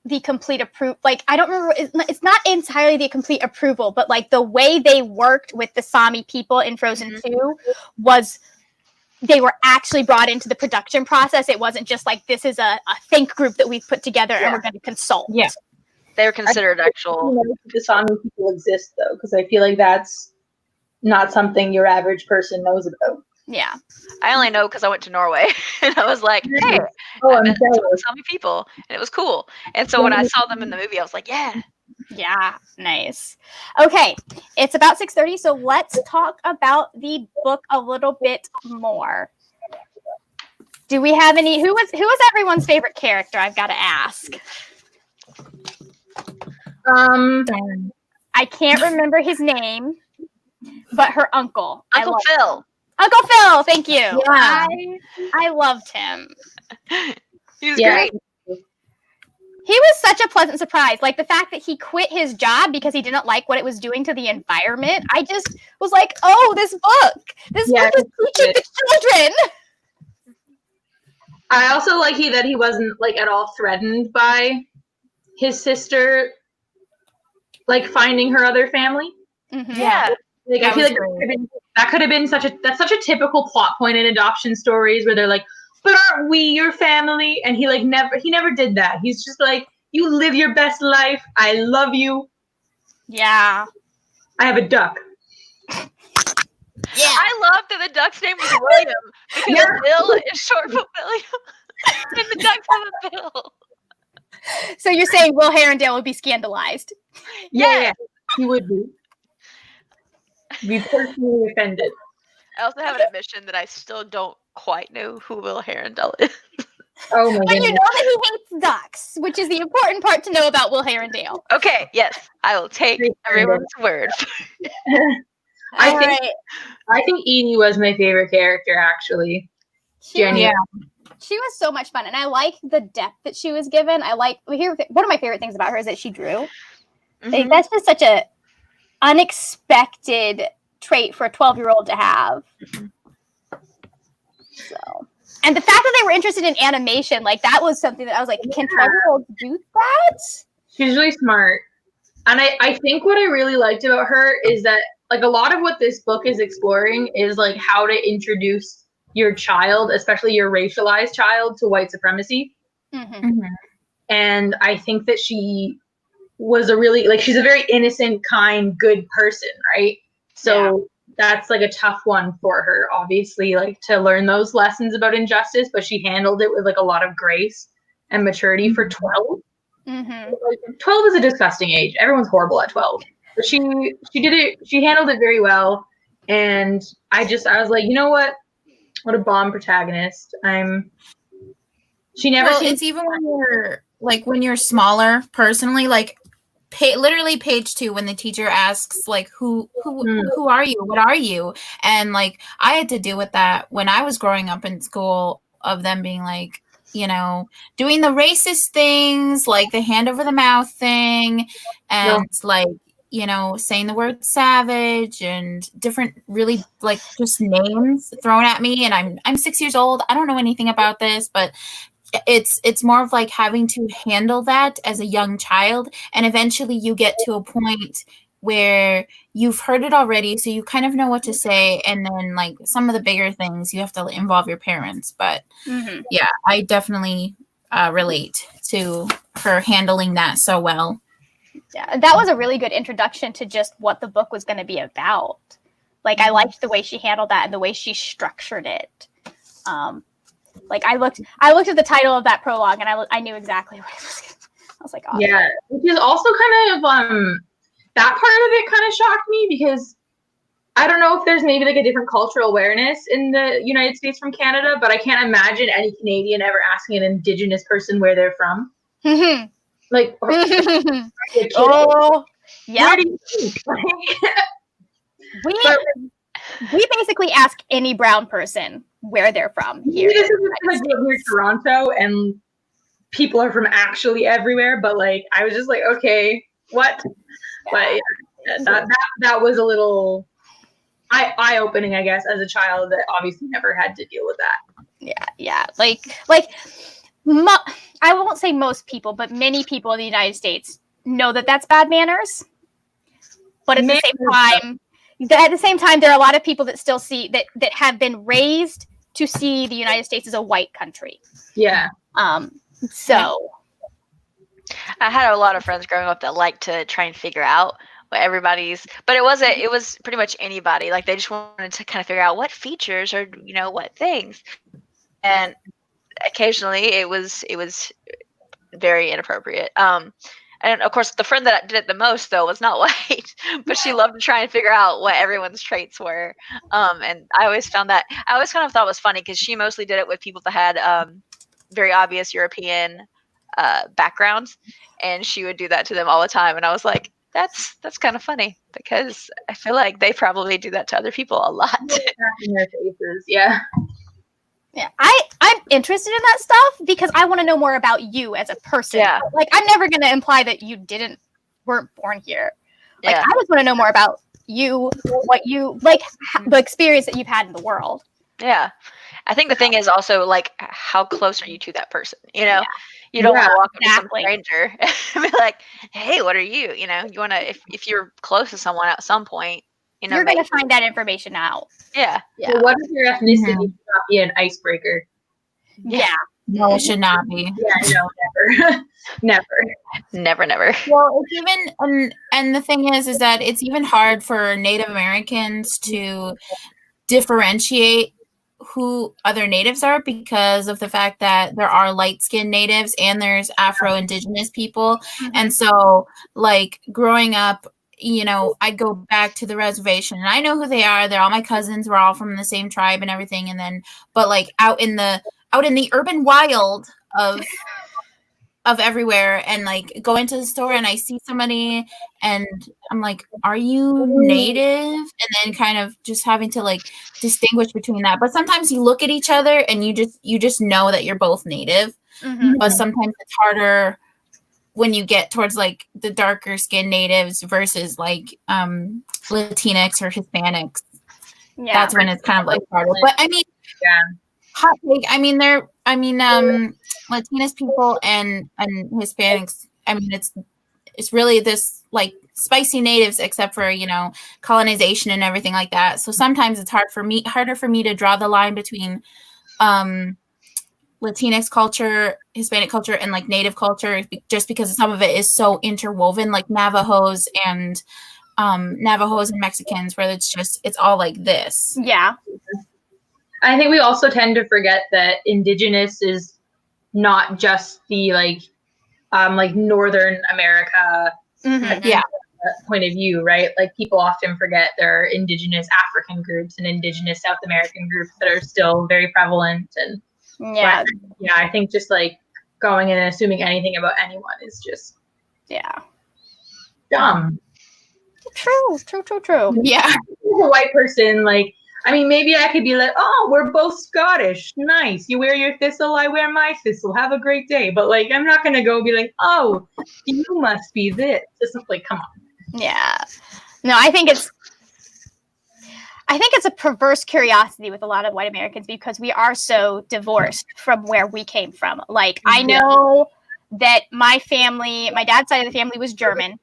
the complete approval. Like, I don't remember, it's not entirely the complete approval, but like the way they worked with the Sami people in Frozen 2 was they were actually brought into the production process. It wasn't just like, this is a think group that we've put together and we're going to consult. Yeah. They were considered actual. The Sami people exist though, because I feel like that's not something your average person knows about. Yeah. I only know because I went to Norway and I was like, hey, Oh, I I'm met some jealous. Sami people, and it was cool. And so when I saw them in the movie, I was like, yeah. Yeah, nice. Okay, it's about 6:30, so let's talk about the book a little bit more. Do we have any? Who was everyone's favorite character? I've got to ask. I can't remember his name, but her uncle. Uncle Phil. Uncle Phil, thank you. Yeah. I loved him. He was Yeah. great. He was such a pleasant surprise. Like the fact that he quit his job because he didn't like what it was doing to the environment. I just was like, oh, this book is teaching the children. I also like that he wasn't like at all threatened by his sister, like finding her other family. Mm-hmm. Yeah. Like I feel like that could have been such a typical plot point in adoption stories where they're like, but aren't we your family? And he never did that. He's just like, you live your best life. I love you. Yeah. I have a duck. Yeah. I loved that the duck's name was William because Bill is short for William, and the duck's have a Bill. So you're saying Will Herondale would be scandalized? Yeah, he would be personally offended. I also have an admission that I still don't quite know who Will Herondale is. Oh my But you goodness. know that he hates ducks, which is the important part to know about Will Herondale. Okay, yes, I will take everyone's word. I think Edie was my favorite character, actually. Jenny. She was so much fun, and I like the depth that she was given. One of my favorite things about her is that she drew. Like, that's just such a unexpected trait for a 12-year-old to have. So, and the fact that they were interested in animation, like that was something that I was like, can 12-year-olds do that? She's really smart. And I think what I really liked about her is that like a lot of what this book is exploring is like how to introduce your child, especially your racialized child, to white supremacy. Mm-hmm. And I think that she was she's a very innocent, kind, good person, right? So that's like a tough one for her, obviously, like to learn those lessons about injustice, but she handled it with like a lot of grace and maturity for 12. Mm-hmm. Like, 12 is a disgusting age. Everyone's horrible at 12. But she did it, she handled it very well. And I was like, you know what? What a bomb protagonist. She never It's even when you're smaller, personally, like literally page 2 when the teacher asks like who are you, what are you, and like I had to deal with that when I was growing up in school, of them being like, you know, doing the racist things, like the hand over the mouth thing, and like, you know, saying the word savage and different really like just names thrown at me. And I'm 6 years old. I don't know anything about this, but it's more of like having to handle that as a young child. And eventually you get to a point where you've heard it already, so you kind of know what to say. And then like some of the bigger things, you have to involve your parents. But yeah, I definitely relate to her handling that so well. Yeah, that was a really good introduction to just what the book was going to be about. Like, I liked the way she handled that and the way she structured it. Like, I looked at the title of that prologue and I knew exactly what it was. I was like, oh. Yeah, which is also kind of that part of it kind of shocked me, because I don't know if there's maybe like a different cultural awareness in the United States from Canada, but I can't imagine any Canadian ever asking an Indigenous person where they're from. Like, oh, yeah. Where do you think? We basically ask any brown person where they're from here. This is like near Toronto, and people are from actually everywhere. But like, I was just like, okay, what? Yeah. But that was a little eye-opening, I guess, as a child that obviously never had to deal with that. Yeah. Like I won't say most people, but many people in the United States know that that's bad manners. But at the same time, there are a lot of people that still see that have been raised to see the United States as a white country. Yeah. So I had a lot of friends growing up that liked to try and figure out what everybody's, but it was pretty much anybody. Like they just wanted to kind of figure out what features or what things, and occasionally it was very inappropriate. And of course, the friend that did it the most though was not white, but she loved to try and figure out what everyone's traits were. And I always kind of thought it was funny because she mostly did it with people that had very obvious European backgrounds, and she would do that to them all the time. And I was like, that's kind of funny because I feel like they probably do that to other people a lot. In their faces, yeah. yeah, I'm interested in that stuff because I want to know more about you as a person. Yeah. Like I'm never going to imply that you weren't born here. Like Yeah. I just want to know more about you, what you like, the experience that you've had in the world. Yeah. I think the thing is also like, how close are you to that person? You know, Yeah. you don't want Yeah, to walk up to some exactly. stranger and be like, hey, what are you? You want to, if you're close to someone at some point, You're going to find that information out. Yeah. Yeah. So what if your ethnicity should not be an icebreaker? Yeah. No, it should not be. Yeah, no, never. Never. Never. Well, it's even and the thing is that it's even hard for Native Americans to differentiate who other natives are because of the fact that there are light-skinned natives and there's Afro-Indigenous people. And so like growing up, I go back to the reservation and I know who they are. They're all my cousins. We're all from the same tribe and everything. And then, but like out in the urban wild of everywhere, and like go into the store and I see somebody and I'm like, are you native? And then kind of just having to like distinguish between that. But sometimes you look at each other and you just know that you're both native. Mhm. But sometimes it's harder when you get towards like the darker skinned natives versus like Latinx or Hispanics. Yeah. That's when it's kind of like harder. But I mean, Yeah. hot take. Latinas people and Hispanics. I mean, it's really this like spicy natives, except for colonization and everything like that. So sometimes it's harder for me to draw the line between Latinx culture, Hispanic culture, and like Native culture, just because some of it is so interwoven, like Navajos and Mexicans, where it's all like this. Yeah. I think we also tend to forget that Indigenous is not just the like Northern America Mhm. Yeah. point of view, right? Like people often forget there are Indigenous African groups and Indigenous South American groups that are still very prevalent. And Yeah. yeah, I think just like going in and assuming anything about anyone is just Yeah. dumb. True. Yeah. As a white person, like, I mean, maybe I could be like, oh, we're both Scottish. Nice. You wear your thistle, I wear my thistle. Have a great day. But like, I'm not going to go be like, oh, you must be this. Just like, come on. Yeah. No, I think it's a perverse curiosity with a lot of white Americans because we are so divorced from where we came from. Like, I know that my dad's side of the family was German.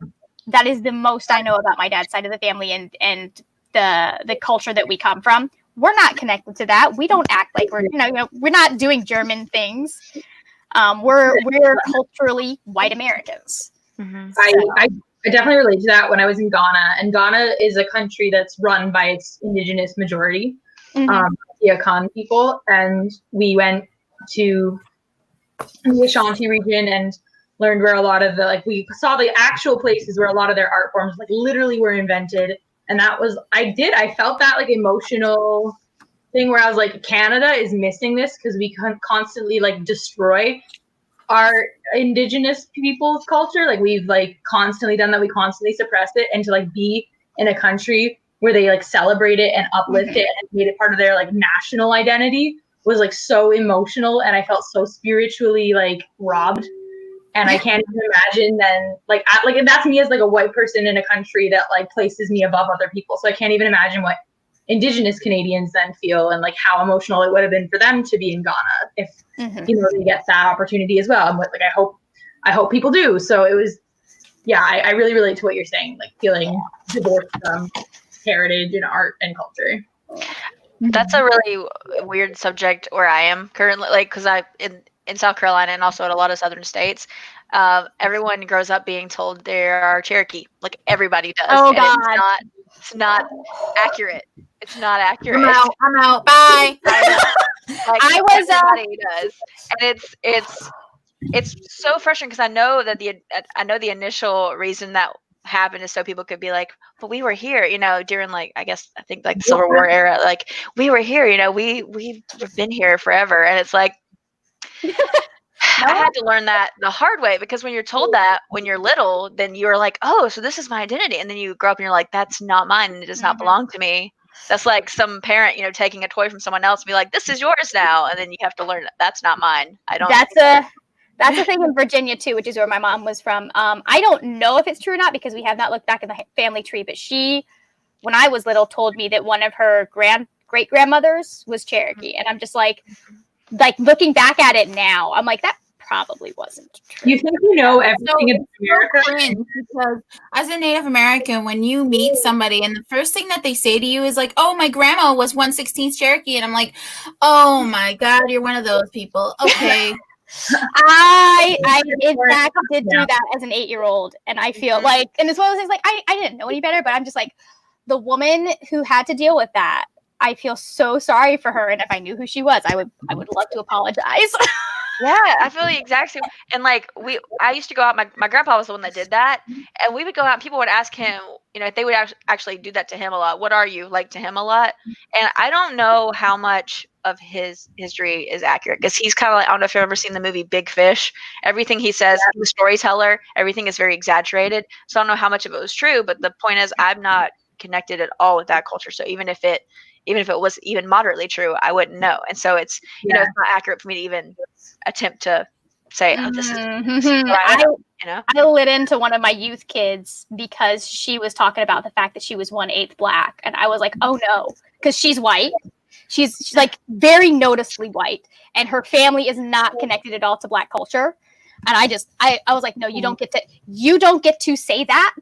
That is the most I know about my dad's side of the family and the culture that we come from. We're not connected to that. We don't act like we're we're not doing German things. We're culturally white Americans. Mm-hmm. I definitely relate to that when I was in Ghana. And Ghana is a country that's run by its Indigenous majority, Mhm. the Akan people. And we went to the Ashanti region and learned where a lot of we saw the actual places where a lot of their art forms like literally were invented. And that was, I felt that like emotional thing where I was like, Canada is missing this because we constantly like destroy our Indigenous people's culture. Like we've like constantly done that. We constantly suppress it, and to like be in a country where they like celebrate it and uplift it and made it part of their like national identity was like so emotional, and I felt so spiritually like robbed. And I can't even imagine then, like that's me as like a white person in a country that like places me above other people. So I can't even imagine what Indigenous Canadians then feel and like how emotional it would have been for them to be in Ghana if they get that opportunity as well. And like I hope people do. So it was, yeah, I really relate to what you're saying, like feeling divorced from heritage and art and culture. That's a really weird subject where I am currently, like, because I in South Carolina and also in a lot of southern states, everyone grows up being told they are Cherokee. Like everybody does. Oh, and God. it's not accurate. It's not accurate. I'm out. Bye. Like I was, everybody does, and it's so frustrating because I know that the initial reason that happened is so people could be like, but we were here, during like I think like the Civil War era, like we were here, we've been here forever, and it's like I had to learn that the hard way, because when you're told that when you're little, then you're like, oh, so this is my identity, and then you grow up and you're like, that's not mine, and it does not belong to me. That's like some parent, taking a toy from someone else and be like, this is yours now. And then you have to learn that's not mine. I don't. That's a thing in Virginia too, which is where my mom was from. I don't know if it's true or not because we have not looked back in the family tree, but she, when I was little, told me that one of her great grandmothers was Cherokee. And I'm just like looking back at it now, I'm like, that probably wasn't true. You think you know everything in America? Because as a Native American, when you meet somebody and the first thing that they say to you is like, oh, my grandma was 1/16 Cherokee. And I'm like, oh my God, you're one of those people. Okay. I in fact did do that as an 8-year-old, and I feel like, and it's one of those things like I didn't know any better, but I'm just like, the woman who had to deal with that, I feel so sorry for her, and if I knew who she was, I would love to apologize. Yeah, I feel the exact same. And like I used to go out. My grandpa was the one that did that, and we would go out. And people would ask him, if they would actually do that to him a lot. What are you like to him a lot? And I don't know how much of his history is accurate, because he's kind of like, I don't know if you've ever seen the movie Big Fish. Everything he says, the storyteller, everything is very exaggerated. So I don't know how much of it was true. But the point is, I'm not connected at all with that culture. So even if it was even moderately true, I wouldn't know. And so it's it's not accurate for me to even attempt to say, oh, this is what I know, I lit into one of my youth kids because she was talking about the fact that she was 1/8 Black, and I was like, oh no, because she's white. She's like very noticeably white, and her family is not connected at all to Black culture. And I was like, no, you don't get to say that,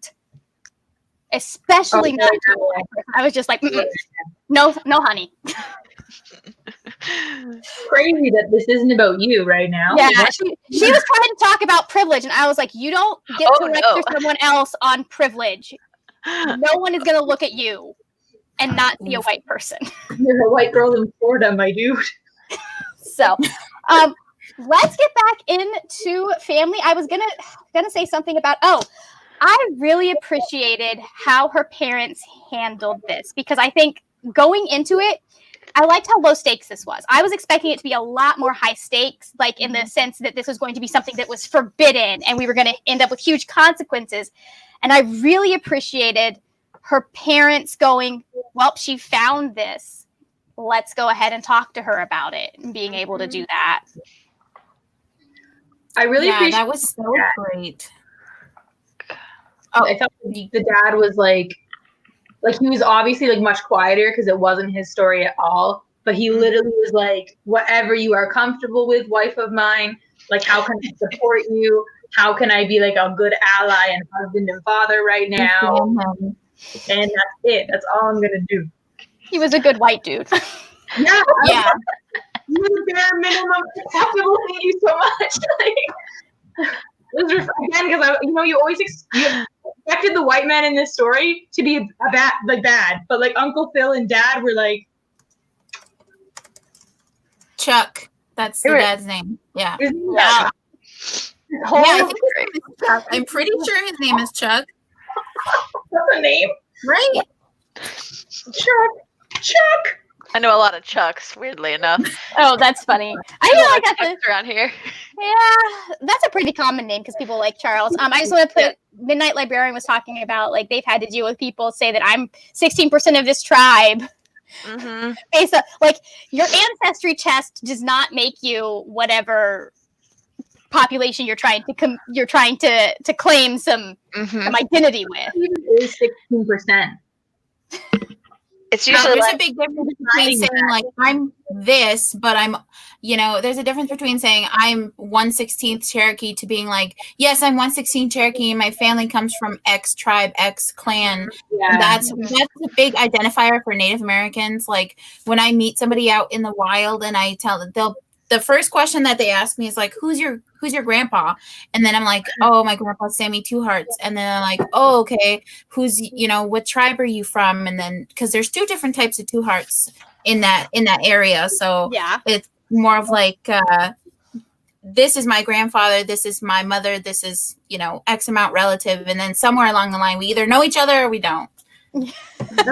especially not to a Black person. I was just like, no, honey. Crazy that this isn't about you right now. Yeah, she was trying to talk about privilege, and I was like, you don't get to lecture someone else on privilege. No one is going to look at you and not see a white person. You're a white girl in Florida, my dude. So, let's get back into family. I was gonna say something about, I really appreciated how her parents handled this, because I think going into it, I liked how low stakes this was. I was expecting it to be a lot more high stakes, like in the sense that this was going to be something that was forbidden and we were going to end up with huge consequences. And I really appreciated her parents going, well, she found this. Let's go ahead and talk to her about it, and being able to do that. I really appreciate that was so great. I thought the dad was like he was obviously like much quieter because it wasn't his story at all. But he literally was like, whatever you are comfortable with, wife of mine, like, how can I support you? How can I be like a good ally and husband and father right now? And that's it. That's all I'm going to do. He was a good white dude. Yeah. Yeah. You the bare minimum acceptable. Thank you so much. Again, because you always expected the white man in this story to be bad, but like Uncle Phil and Dad were like Chuck. That's the dad's name. Yeah. Yeah. I think his name is Chuck. I'm pretty sure his name is Chuck. That's a name, right? Chuck. I know a lot of Chucks, weirdly enough. Oh, that's funny. I feel like that's around here. Yeah, that's a pretty common name because people like Charles. I just want to put, Midnight Librarian was talking about, like, they've had to deal with people say that I'm 16% of this tribe. Mm-hmm. Based on, like, your ancestry test does not make you whatever population you're trying to claim some identity with. It is 16%. It's usually there's a big difference between saying like I'm this, but I'm, there's a difference between saying I'm 1/16 Cherokee to being like, yes, I'm 1/16 Cherokee and my family comes from X tribe, X clan. Yeah. And that's a big identifier for Native Americans. Like when I meet somebody out in the wild and I tell them, the first question that they ask me is like, who's your grandpa? And then I'm like, oh, my grandpa's Sammy Two Hearts. And then I'm like, oh, okay, who's, what tribe are you from? And then, because there's 2 different types of Two Hearts in that area. So Yeah. it's more of like, this is my grandfather, this is my mother, this is, X amount relative. And then somewhere along the line, we either know each other or we don't. That's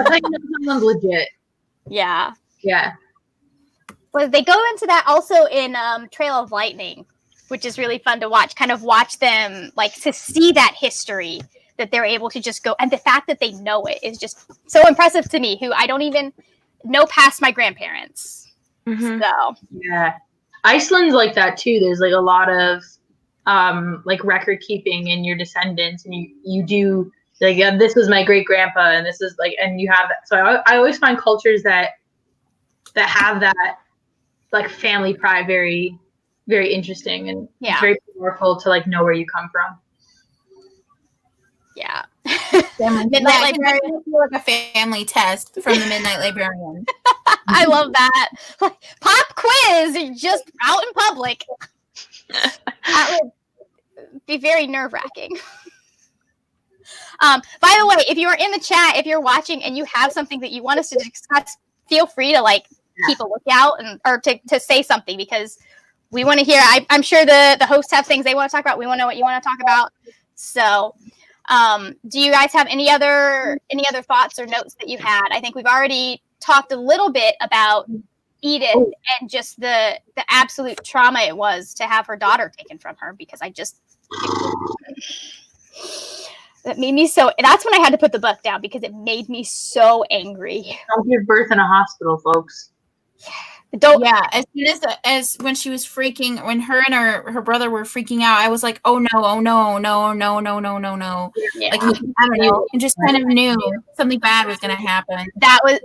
how you know someone's legit. Yeah. Yeah. Well, they go into that also in Trail of Lightning, which is really fun to watch. Kind of watch them, like, to see that history that they're able to just go. And the fact that they know it is just so impressive to me, who I don't even know past my grandparents. Mhm. So, Yeah. Iceland's like that too. There's like a lot of like record keeping in your descendants, and you do like, yeah, this was my great grandpa, and this is like, and you have that. So I always find cultures that have that like family pride very, very interesting, and Yeah. it's very powerful to like know where you come from. yeah. Midnight Librarian. Librarian. Like a family test from the Midnight Librarian. I love that. Like, pop quiz just out in public. That would be very nerve-wracking. By the way, if you are in the chat, if you're watching and you have something that you want us to discuss, feel free to like keep a lookout or to say something, because we want to hear. I'm sure the hosts have things they want to talk about. We want to know what you want to talk about. So, do you guys have any other thoughts or notes that you had? I think we've already talked a little bit about Edith and just the absolute trauma it was to have her daughter taken from her, because that made me so. That's when I had to put the book down, because it made me so angry. Don't give birth in a hospital, folks. Don't. Yeah, as soon as when she was freaking, when her and her brother were freaking out, I was like, oh no, oh no, no, no, no, no, no, no. Yeah. Like, I don't know, I just kind of knew something bad was gonna happen. That was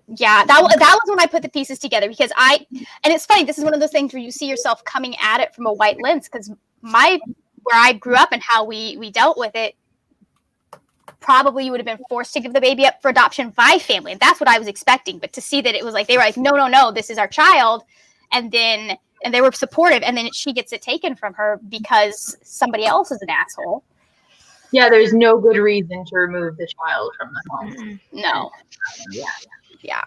when I put the pieces together, because and it's funny, this is one of those things where you see yourself coming at it from a white lens, because where I grew up and how we dealt with it, probably you would have been forced to give the baby up for adoption by family, and that's what I was expecting. But to see that it was like they were like, no, this is our child, and they were supportive, and then she gets it taken from her because somebody else is an asshole. Yeah, there's no good reason to remove the child from the home. No. Yeah.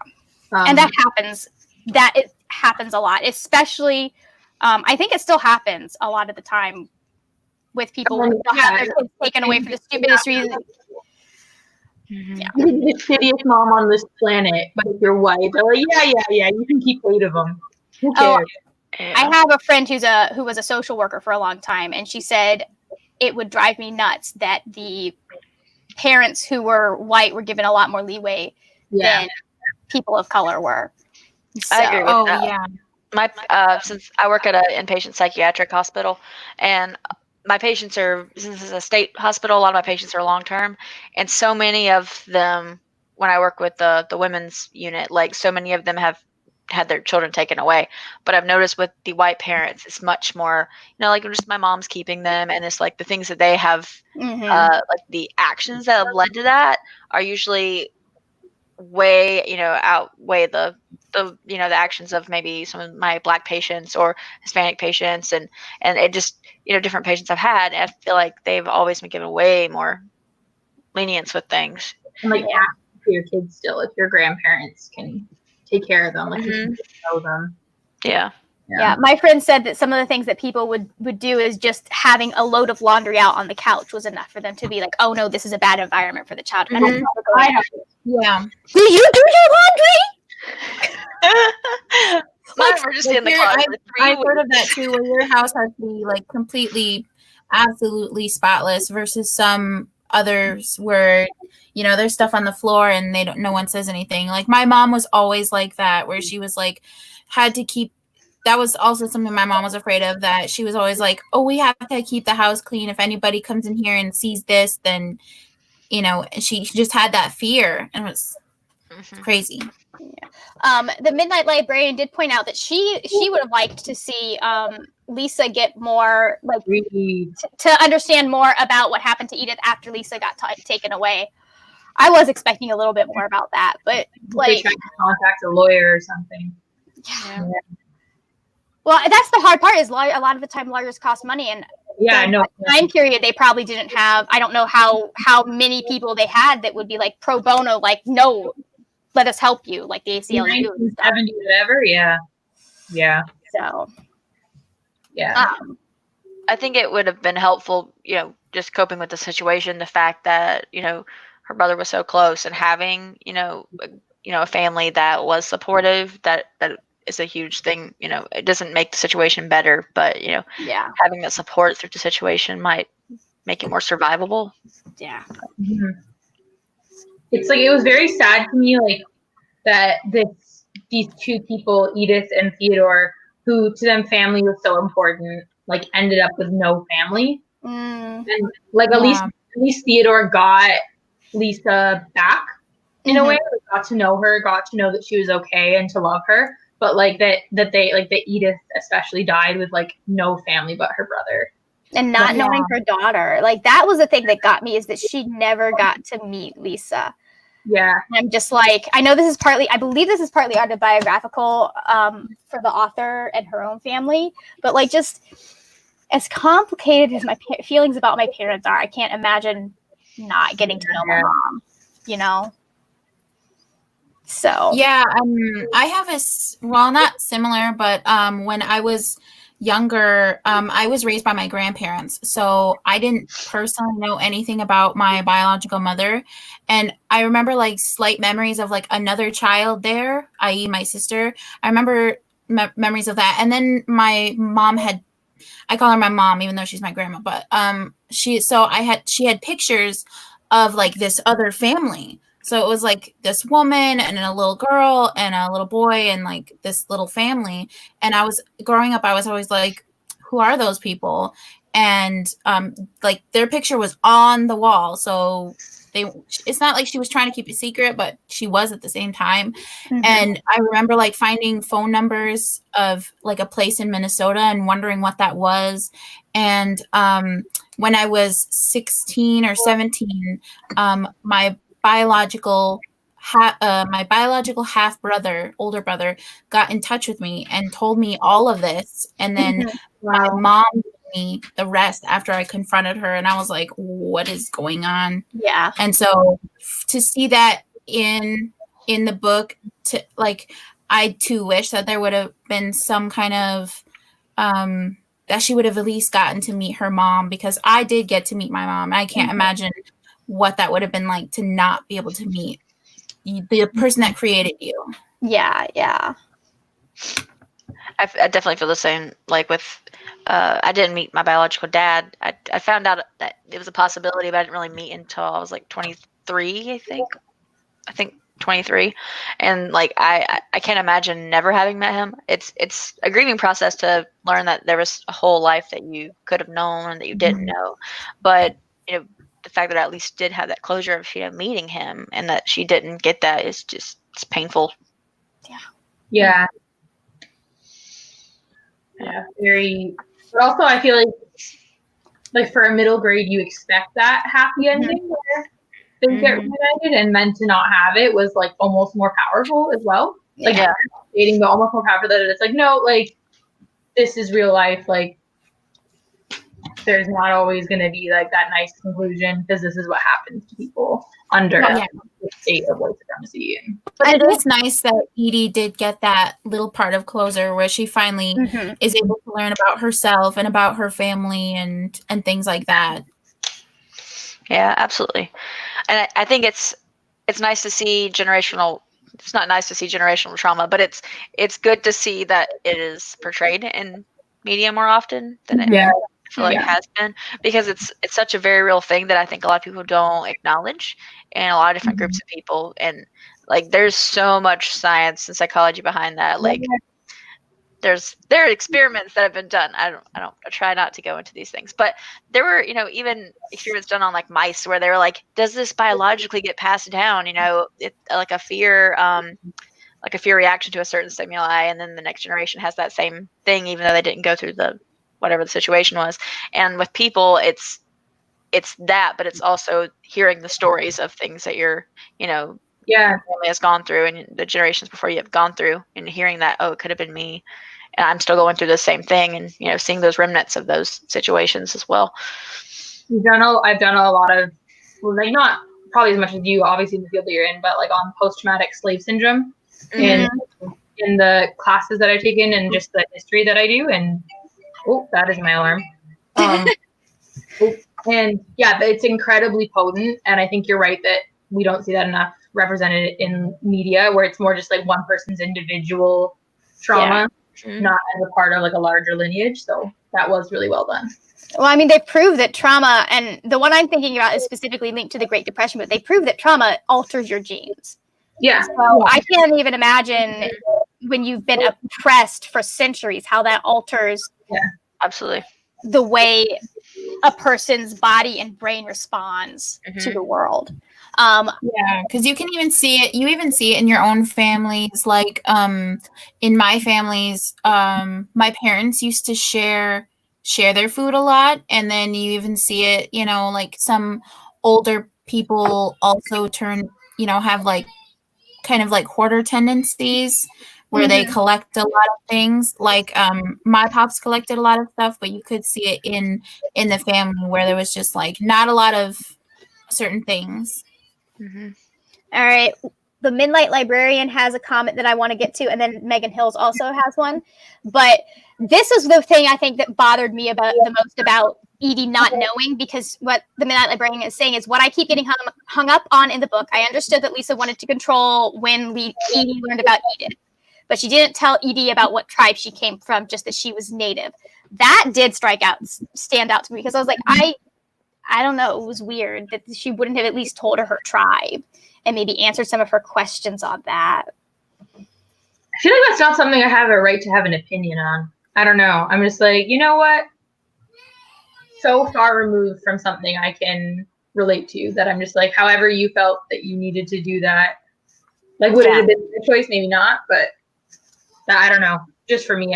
Um, And that happens. It happens a lot, especially. I think it still happens a lot of the time with people who have their kids taken away for the stupidest reason. Yeah. You're the shittiest mom on this planet, but if you're white, they're like, yeah, you can keep 8 of them. Who Oh, cares? I have a friend who was a social worker for a long time, and she said it would drive me nuts that the parents who were white were given a lot more leeway than people of color were. So, I agree with that. Yeah. My since I work at an inpatient psychiatric hospital, and my patients are, since it's a state hospital, a lot of my patients are long term, and so many of them, when I work with the women's unit, like so many of them have had their children taken away. But I've noticed with the white parents, it's much more, like just my mom's keeping them, and it's like the things that they have, like the actions that have led to that are usually way, outweigh the actions of maybe some of my Black patients or Hispanic patients, and it just, different patients I've had, and I feel like they've always been given way more lenience with things. And like ask for your kids still if your grandparents can take care of them, like you can know them. Yeah. Yeah, my friend said that some of the things that people would do is just having a load of laundry out on the couch was enough for them to be like, oh no, this is a bad environment for the child. And Yeah. do you do your laundry? Mine were just in the closet for 3 I've weeks. heard of that too, where your house has to be like completely, absolutely spotless versus some others where, there's stuff on the floor and no one says anything. Like my mom was always like that, where she was like, that was also something my mom was afraid of, that she was always like, oh, we have to keep the house clean. If anybody comes in here and sees this, then, she just had that fear, and it was crazy. The Midnight Librarian did point out that she would have liked to see Lisa get more like to understand more about what happened to Edith after Lisa got taken away. I was expecting a little bit more about that, but like trying to contact a lawyer or something. Yeah. Well, that's the hard part is a lot of the time lawyers cost money, and time period they probably didn't have. I don't know how many people they had that would be like pro bono, like no, let us help you, like the ACLU. 1970, whatever. Yeah. So. Yeah. I think it would have been helpful, just coping with the situation, the fact that, her brother was so close and having, a family that was supportive, that is a huge thing. It doesn't make the situation better, but, having that support through the situation might make it more survivable. Yeah. Mm-hmm. It's like, it was very sad to me, like, that these two people, Edith and Theodore, who to them family was so important, like ended up with no family. And like at least Theodore got Lisa back in a way, like, got to know her, got to know that she was okay and to love her. But like that Edith especially died with like no family but her brother. And not knowing her daughter. Like that was the thing that got me, is that she never got to meet Lisa. Yeah. And I'm just like, I believe this is partly autobiographical for the author and her own family, but like just as complicated as my feelings about my parents are, I can't imagine not getting to know my mom, So. Yeah, I have not similar, but when I was younger, I was raised by my grandparents, so I didn't personally know anything about my biological mother. And I remember like slight memories of like another child there, i.e. my sister. I remember memories of that. And then my mom I call her my mom, even though she's my grandma, but she had pictures of like this other family. So it was like this woman and a little girl and a little boy and like this little family. And I was growing up, I was always like, who are those people? And like their picture was on the wall. So it's not like she was trying to keep it secret, but she was at the same time. Mm-hmm. And I remember like finding phone numbers of like a place in Minnesota and wondering what that was. And when I was 16 or 17, my biological half brother, older brother, got in touch with me and told me all of this. And then my mom told me the rest after I confronted her, and I was like, what is going on? Yeah. And so to see that in the book, I too wish that there would have been some kind of that she would have at least gotten to meet her mom, because I did get to meet my mom. I can't imagine what that would have been like to not be able to meet the person that created you. Yeah. I definitely feel the same. Like with, I didn't meet my biological dad. I found out that it was a possibility, but I didn't really meet until I was like 23, I think 23. And like, I can't imagine never having met him. It's a grieving process to learn that there was a whole life that you could have known and that you didn't know. But, the fact that I at least did have that closure of, meeting him, and that she didn't get that is just, it's painful. Yeah. Very. But also, I feel like for a middle grade, you expect that happy ending where things get reunited, and then to not have it was like almost more powerful as well. Like dating, but almost more powerful that it's like, no, like this is real life. Like there's not always going to be like that nice conclusion, because this is what happens to people under the state of white supremacy. But it is nice that Edie did get that little part of closure where she finally is able to learn about herself and about her family and things like that. Yeah, absolutely. And I think it's nice to see generational. It's not nice to see generational trauma, but it's good to see that it is portrayed in media more often than it I feel like has been, because it's such a very real thing that I think a lot of people don't acknowledge, and a lot of different groups of people. And like, there's so much science and psychology behind that. Like, there are experiments that have been done. I try not to go into these things, but there were, even experiments done on like mice where they were like, does this biologically get passed down? It's like a fear, like a fear reaction to a certain stimuli, and then the next generation has that same thing, even though they didn't go through the whatever the situation was. And with people, it's that, but it's also hearing the stories of things that your family has gone through and the generations before you have gone through, and hearing that, oh, it could have been me, and I'm still going through the same thing, and seeing those remnants of those situations as well. I've done a lot of, like, not probably as much as you, obviously, in the field that you're in, but like on post-traumatic slave syndrome in the classes that I've taken and just the history that I do. And that is my alarm. And yeah, it's incredibly potent. And I think you're right that we don't see that enough represented in media, where it's more just like one person's individual trauma, not as a part of like a larger lineage. So that was really well done. Well, I mean, they prove that trauma, and the one I'm thinking about is specifically linked to the Great Depression, but they prove that trauma alters your genes. Yeah. So I can't even imagine when you've been oppressed for centuries, how that alters Absolutely the way a person's body and brain responds to the world. Because you can even see it. You even see it in your own families. Like in my families, my parents used to share their food a lot, and then you even see it. Like some older people also have like kind of like hoarder tendencies, where they collect a lot of things. Like my pops collected a lot of stuff, but you could see it in the family where there was just like not a lot of certain things. All right. The Midnight Librarian has a comment that I want to get to, and then Megan Hills also has one. But this is the thing I think that bothered me the most about Edie not knowing, because what the Midnight Librarian is saying is what I keep getting hung up on in the book. I understood that Lisa wanted to control when Edie learned about Edith, but she didn't tell Edie about what tribe she came from, just that she was native. That did stand out to me, because I was like, I don't know, it was weird that she wouldn't have at least told her tribe and maybe answered some of her questions on that. I feel like that's not something I have a right to have an opinion on. I don't know. I'm just like, you know what? So far removed from something I can relate to that I'm just like, however you felt that you needed to do that. Like, would it have been a choice? Maybe not, but I don't know. Just for me,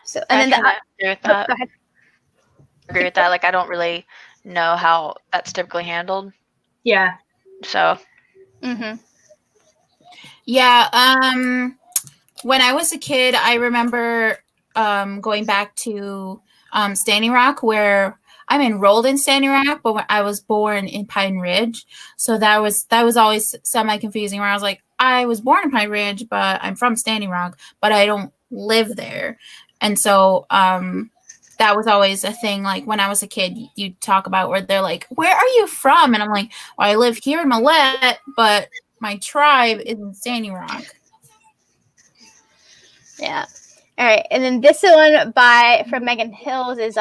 So, and then agree with that. Go ahead. Agree with that. Like, I don't really know how that's typically handled. Yeah. So. Yeah. When I was a kid, I remember going back to Standing Rock, where I'm enrolled in Standing Rock, but when I was born in Pine Ridge. So that was always semi-confusing, where I was like, I was born in Pine Ridge, but I'm from Standing Rock, but I don't live there. And so that was always a thing. Like when I was a kid, you talk about where they're like, where are you from? And I'm like, well, I live here in Millette, but my tribe is in Standing Rock. Yeah. All right. And then this one from Megan Hills is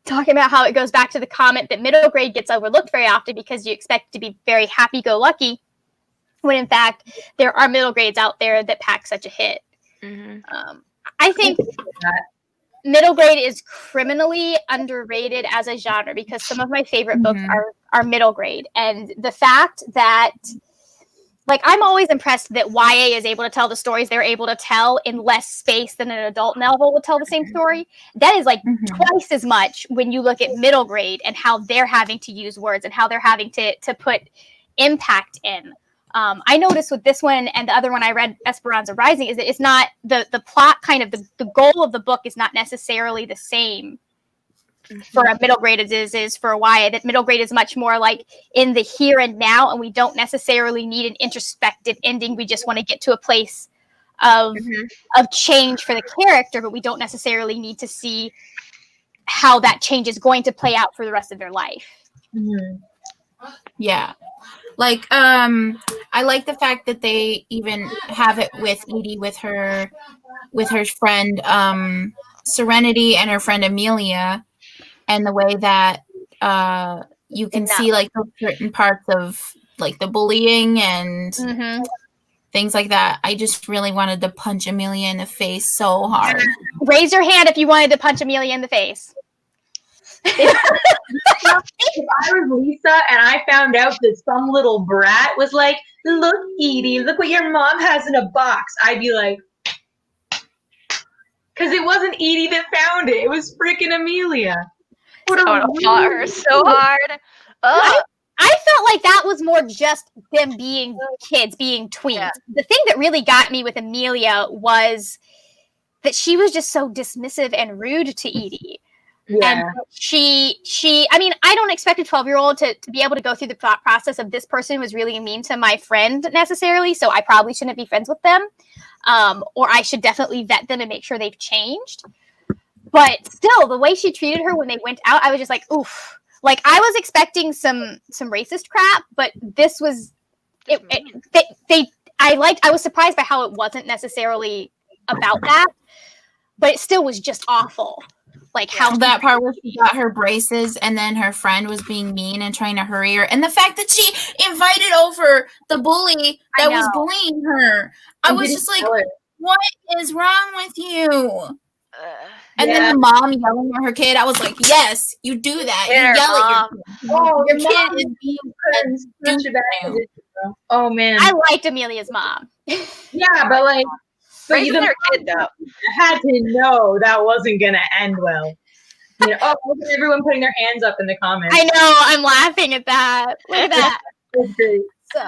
talking about how it goes back to the comment that middle grade gets overlooked very often because you expect to be very happy-go-lucky, when in fact there are middle grades out there that pack such a hit. I think middle grade is criminally underrated as a genre, because some of my favorite books are middle grade. And the fact that, like, I'm always impressed that YA is able to tell the stories they're able to tell in less space than an adult novel would tell the same story. That is like twice as much when you look at middle grade and how they're having to use words and how they're having to put impact in. I noticed with this one and the other one I read, Esperanza Rising, is that it's not the plot, kind of the goal of the book is not necessarily the same for a middle grade as is for a YA. That middle grade is much more like in the here and now, and we don't necessarily need an introspective ending. We just want to get to a place of change for the character, but we don't necessarily need to see how that change is going to play out for the rest of their life. Yeah. Like, I like the fact that they even have it with Edie, with her friend Serenity and her friend Amelia, and the way that you can see like those certain parts of like the bullying and things like that. I just really wanted to punch Amelia in the face so hard. Raise your hand if you wanted to punch Amelia in the face. If I was Lisa and I found out that some little brat was like, look, Edie, look what your mom has in a box, I'd be like, because it wasn't Edie that found it. It was freaking Amelia. What I would have fought her so hard. Ugh. I felt like that was more just them being kids, being tweens. Yeah. The thing that really got me with Amelia was that she was just so dismissive and rude to Edie. Yeah. And I mean, I don't expect a 12-year-old to be able to go through the thought process of this person was really mean to my friend necessarily, so I probably shouldn't be friends with them. Or I should definitely vet them and make sure they've changed. But still, the way she treated her when they went out, I was just like, oof. Like, I was expecting some racist crap, but this was I was surprised by how it wasn't necessarily about that, but it still was just awful. Like how that part where she got her braces and then her friend was being mean and trying to hurry her, and the fact that she invited over the bully that was bullying her, I was just like, what is wrong with you? And then the mom yelling at her kid, I was like, yes, you do that. You yell at your kid. Oh, Your kid is being such a bad position, though. Oh man. I liked Amelia's mom. Yeah, but like, but Raising their kid though. had to know that wasn't gonna end well. You know, oh, look at everyone putting their hands up in the comments. I know, I'm laughing at that. Look at that. That's great. So,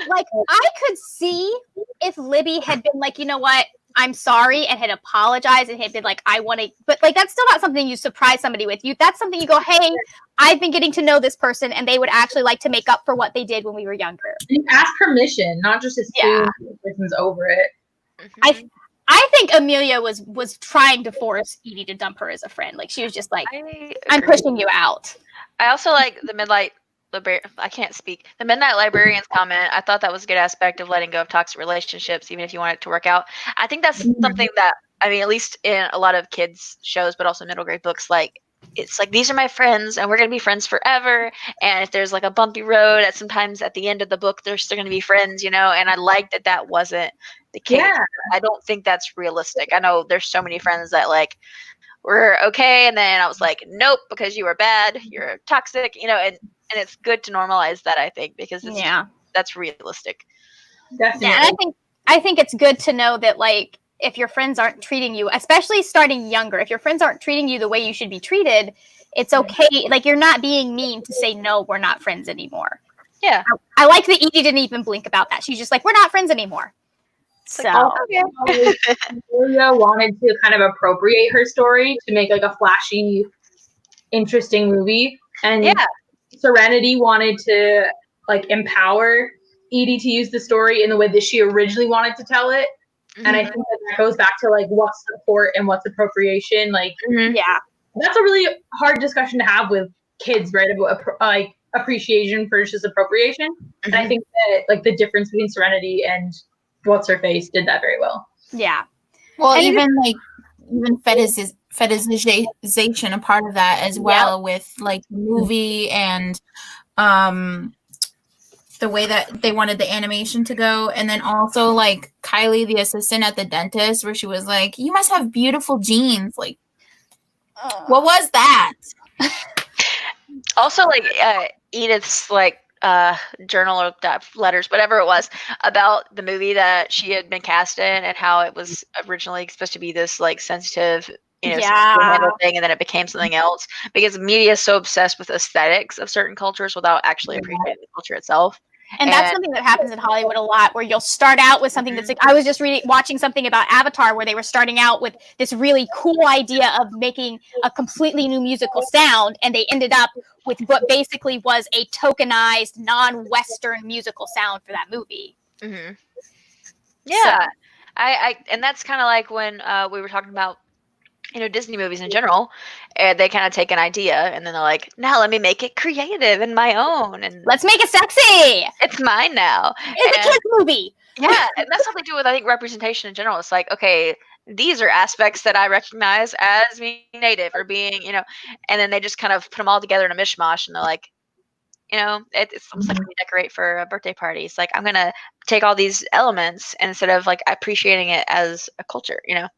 like, I could see if Libby had been like, you know what, I'm sorry, and had apologized and had been like, I want to, but like, that's still not something you surprise somebody with. That's something you go, hey, I've been getting to know this person, and they would actually like to make up for what they did when we were younger. You ask permission, not just assume the person's over it. I think Amelia was trying to force Edie to dump her as a friend. Like, she was just like, I'm pushing you out. I also like the Midnight I can't speak. The Midnight Librarian's comment. I thought that was a good aspect of letting go of toxic relationships, even if you want it to work out. I think that's something that, I mean, at least in a lot of kids' shows, but also middle grade books, like, it's like, these are my friends and we're going to be friends forever. And if there's like a bumpy road, sometimes at the end of the book, they're still going to be friends, you know? And I like that wasn't the case. Yeah. I don't think that's realistic. I know there's so many friends that like, we're okay. And then I was like, nope, because you were bad, you're toxic, you know, and it's good to normalize that, I think, because that's realistic. Definitely. Yeah, and I think it's good to know that, like, if your friends aren't treating you, especially starting younger, if your friends aren't treating you the way you should be treated, it's okay. Like, you're not being mean to say, no, we're not friends anymore. Yeah. I like that Edie didn't even blink about that. She's just like, we're not friends anymore. So Julia wanted to kind of appropriate her story to make like a flashy, interesting movie. And Serenity wanted to like empower Edie to use the story in the way that she originally wanted to tell it. And I think that goes back to like what's support and what's appropriation. Like, that's a really hard discussion to have with kids, right? About like appreciation versus appropriation. And I think that like the difference between Serenity and What's Her Face did that very well. Yeah. Well, and even fetishization, a part of that as well, with like the movie and the way that they wanted the animation to go. And then also like Kylie, the assistant at the dentist, where she was like, you must have beautiful genes. Like, what was that? Also, like Edith's like journal or letters, whatever it was, about the movie that she had been cast in and how it was originally supposed to be this like sensitive, you know, thing, and then it became something else because media is so obsessed with aesthetics of certain cultures without actually appreciating the culture itself. And that's something that happens in Hollywood a lot, where you'll start out with something that's like, I was just watching something about Avatar where they were starting out with this really cool idea of making a completely new musical sound, and they ended up with what basically was a tokenized, non-Western musical sound for that movie. Mm-hmm. Yeah. So. I and that's kind of like when we were talking about, you know, Disney movies in general, and they kind of take an idea and then they're like, now let me make it creative and my own, and let's make it sexy. It's mine now. It's a kids movie. Yeah, and that's what they do with, I think, representation in general. It's like, okay, these are aspects that I recognize as being native or being, you know, and then they just kind of put them all together in a mishmash, and they're like, you know, it's almost like when you decorate for a birthday party. It's like, I'm gonna take all these elements and instead of like appreciating it as a culture, you know.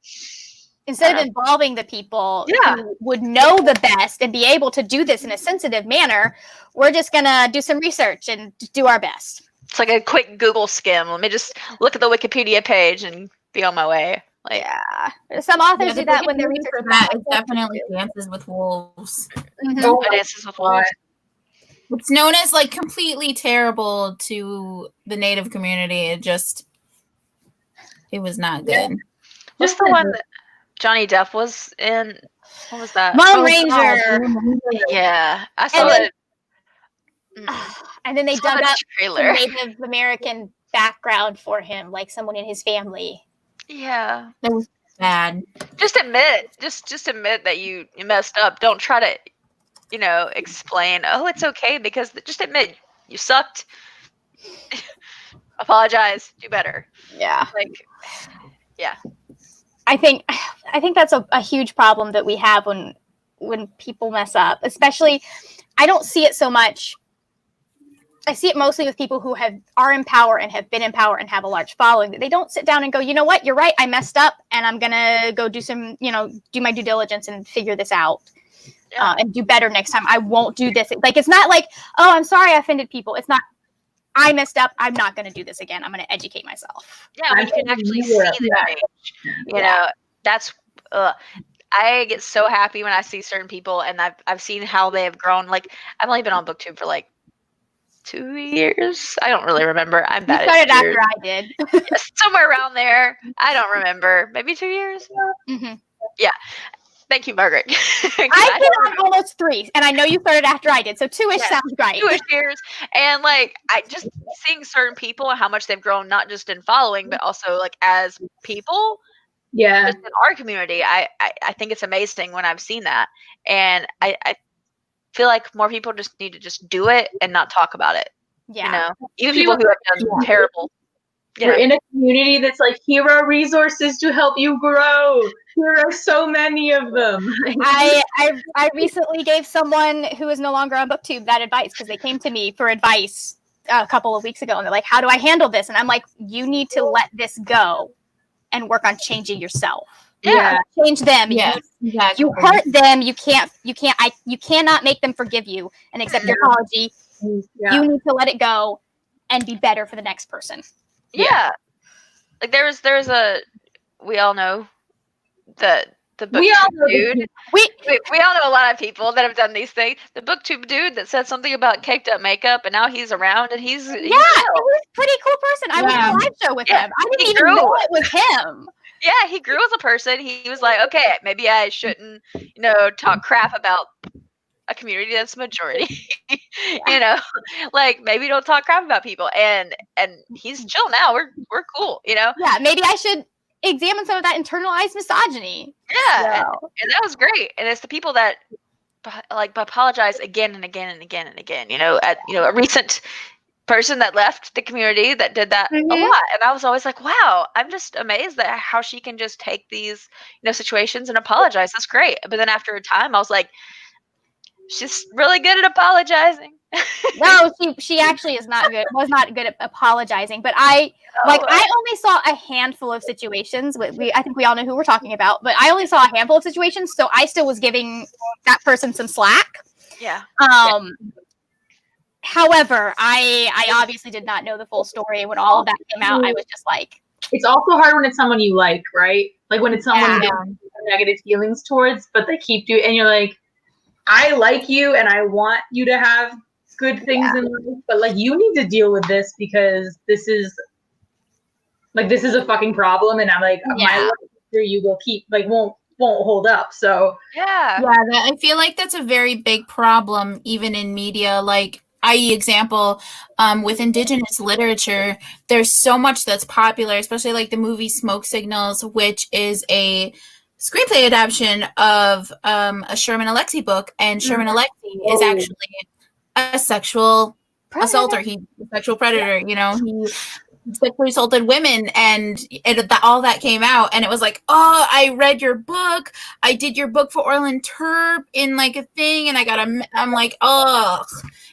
Instead of involving the people Yeah. who would know the best and be able to do this in a sensitive manner, we're just going to do some research and do our best. It's like a quick Google skim. Let me just look at the Wikipedia page and be on my way. Like, Yeah. Some authors do that when they're researching researching. for that. It's definitely Dances with Wolves. Mhm. Oh my Dances with Wolves. It's known as like completely terrible to the Native community. It was not good. What's the one that Johnny Depp was in? What was that? Lone Oh, Ranger. God. Yeah, I saw And then- it. And then they Saw dug the up trailer. some Native American background for him, like someone in his family. Yeah, That was bad. just admit it. Just admit that you messed up. Don't try to, explain. Oh, it's okay, because just admit you sucked. Apologize. Do better. Yeah. Like, yeah. I think that's a huge problem that we have when people mess up. Especially, I don't see it so much. I see it mostly with people who are in power and have been in power and have a large following. They don't sit down and go, you know what, you're right, I messed up, and I'm gonna go do some, do my due diligence and figure this out, and do better next time. I won't do this. Like, it's not like, oh, I'm sorry I offended people. It's not, I messed up, I'm not gonna do this again. I'm gonna educate myself. Yeah, when you can actually see the change. You know, that's. I get so happy when I see certain people, and I've seen how they have grown. Like, I've only been on BookTube for like 2 years. I don't really remember. I'm You bad started at years. after I did. Yes, somewhere around there. I don't remember. Maybe 2 years. Mm-hmm. Thank you, Margaret. I've been on almost 3, and I know you started after I did, so 2-ish Yeah, sounds right. 2-ish years, and like I just seeing certain people and how much they've grown, not just in following, but also like as people. Yeah. Just in our community, I think it's amazing when I've seen that, and I feel like more people just need to just do it and not talk about it. Yeah. Even people who have done terrible. We're in a community that's like, here are resources to help you grow. Here are so many of them. I recently gave someone who is no longer on BookTube that advice, because they came to me for advice a couple of weeks ago, and they're like, how do I handle this? And I'm like, you need to let this go and work on changing yourself. Yeah. Change them. Yes, exactly. You hurt them. You cannot make them forgive you and accept your apology. Yeah. You need to let it go and be better for the next person. Yeah. Like there's we all know the BookTube We all know dude. We all know a lot of people that have done these things. The BookTube dude that said something about caked up makeup, and now he's around and he's Yeah, he was a pretty cool person. I was on a live show with Yeah, him. I didn't he even grew. know it was him. Yeah, he grew as a person. He was like, okay, maybe I shouldn't, talk crap about a community that's majority. Like maybe don't talk crap about people. And he's chill now. We're cool. Yeah, maybe I should examine some of that internalized misogyny. Yeah, and that was great. And it's the people that like apologize again and again and again and again. A recent person that left the community that did that a lot, and I was always like, wow, I'm just amazed at how she can just take these situations and apologize. That's great. But then after a time, I was like, she's really good at apologizing. No, she actually is not good. Was not good at apologizing. But I only saw a handful of situations. I think we all know who we're talking about. But I only saw a handful of situations, so I still was giving that person some slack. Yeah. However, I obviously did not know the full story. When all of that came out, I was just like, it's also hard when it's someone you like, right? Like when it's someone you have negative feelings towards, but they keep doing, and you're like, I like you and I want you to have good things in life, but like you need to deal with this because this is a fucking problem, and I'm like, my life through you will keep won't hold up. So I feel like that's a very big problem even in media. Like, i.e. example, with Indigenous literature, there's so much that's popular, especially like the movie Smoke Signals, which is a screenplay adaptation of a Sherman Alexie book, and Sherman Alexie is actually a sexual assaulter. He's a sexual predator. He sexually assaulted women, and all that came out, and it was like, oh, I read your book, I did your book for Orland Terp in like a thing, and I'm like, oh,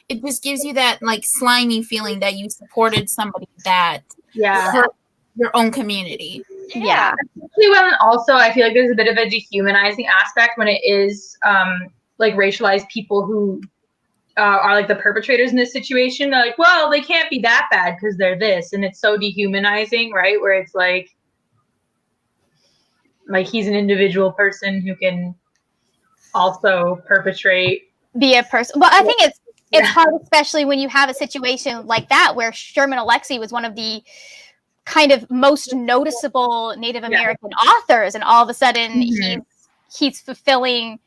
it just gives you that like slimy feeling that you supported somebody that hurt your own community. Yeah. Especially when also I feel like there's a bit of a dehumanizing aspect when it is like racialized people who are like the perpetrators in this situation. They're like, well, they can't be that bad because they're this, and it's so dehumanizing, right? Where it's like he's an individual person who can also perpetrate. Be a person. Well, I think it's hard, especially when you have a situation like that where Sherman Alexie was one of the kind of most noticeable Native American authors, and all of a sudden he's fulfilling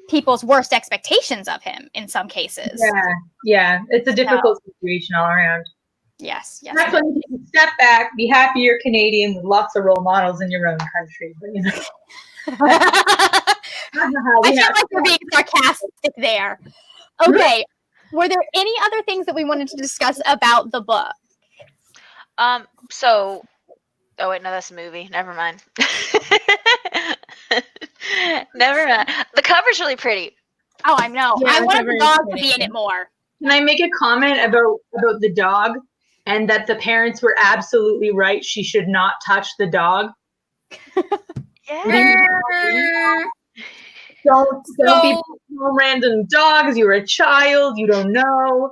people's worst expectations of him in some cases. Yeah, it's a difficult situation all around. Yes. That's when you can step back, be happy you're Canadian with lots of role models in your own country. But, you know. I feel like you're being sarcastic there. Okay. Were there any other things that we wanted to discuss about the book? So, oh wait, no, that's a movie. Never mind. Never mind. The cover's really pretty. Oh, I know. Yeah, I want the dog to pretty. be in it more. Can I make a comment about the dog and that the parents were absolutely right? She should not touch the dog. Yeah. Don't be random dogs. You're a child. You don't know.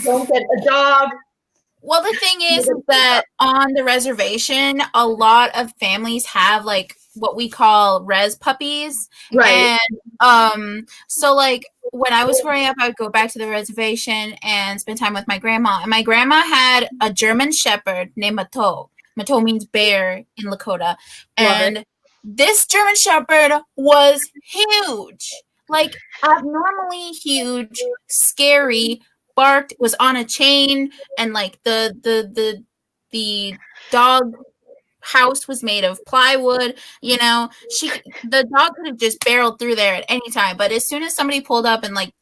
Don't get a dog. Well, the thing is that on the reservation, a lot of families have like what we call res puppies. Right. And so like when I was growing up, I would go back to the reservation and spend time with my grandma. And my grandma had a German Shepherd named Mato. Mato means bear in Lakota. And this German Shepherd was huge, like abnormally huge, scary, barked, was on a chain, and like the dog house was made of plywood. You know, the dog could have just barreled through there at any time, but as soon as somebody pulled up and like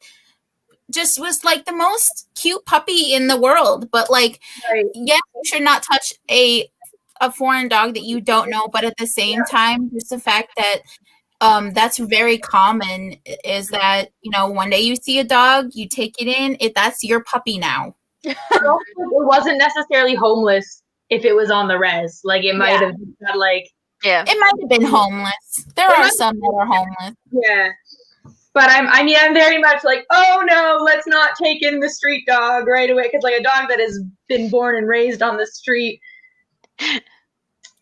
just was like the most cute puppy in the world, but like you should not touch a foreign dog that you don't know, but at the same time, just the fact that that's very common is that, you know, one day you see a dog, you take it in, that's your puppy now. It wasn't necessarily homeless if it was on the res. Like it might have had like it might have been homeless. There are some that are homeless. Yeah. But I'm very much like, oh no, let's not take in the street dog right away, because like a dog that has been born and raised on the street.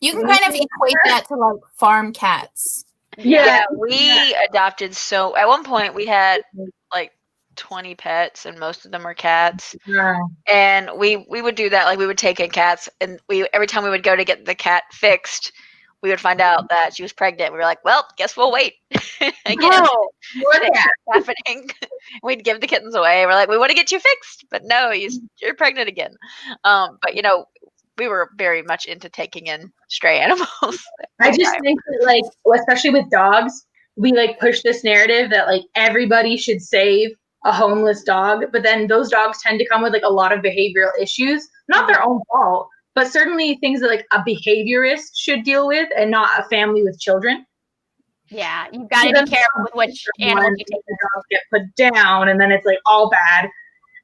You can kind of equate that to like farm cats. Yeah, we adopted. So at one point we had like 20 pets, and most of them were cats. Yeah. And we would do that. Like we would take in cats, and every time we would go to get the cat fixed, we would find out that she was pregnant. We were like, well, guess we'll wait. Again, what's happening? We'd give the kittens away. We're like, we want to get you fixed, but no, you're pregnant again. But you know, we were very much into taking in stray animals. I just think that, like, especially with dogs, we like push this narrative that like everybody should save a homeless dog, but then those dogs tend to come with like a lot of behavioral issues, not their own fault, but certainly things that like a behaviorist should deal with, and not a family with children. Yeah, you've got to be careful with which animals you take. The dogs get put down, and then it's like all bad.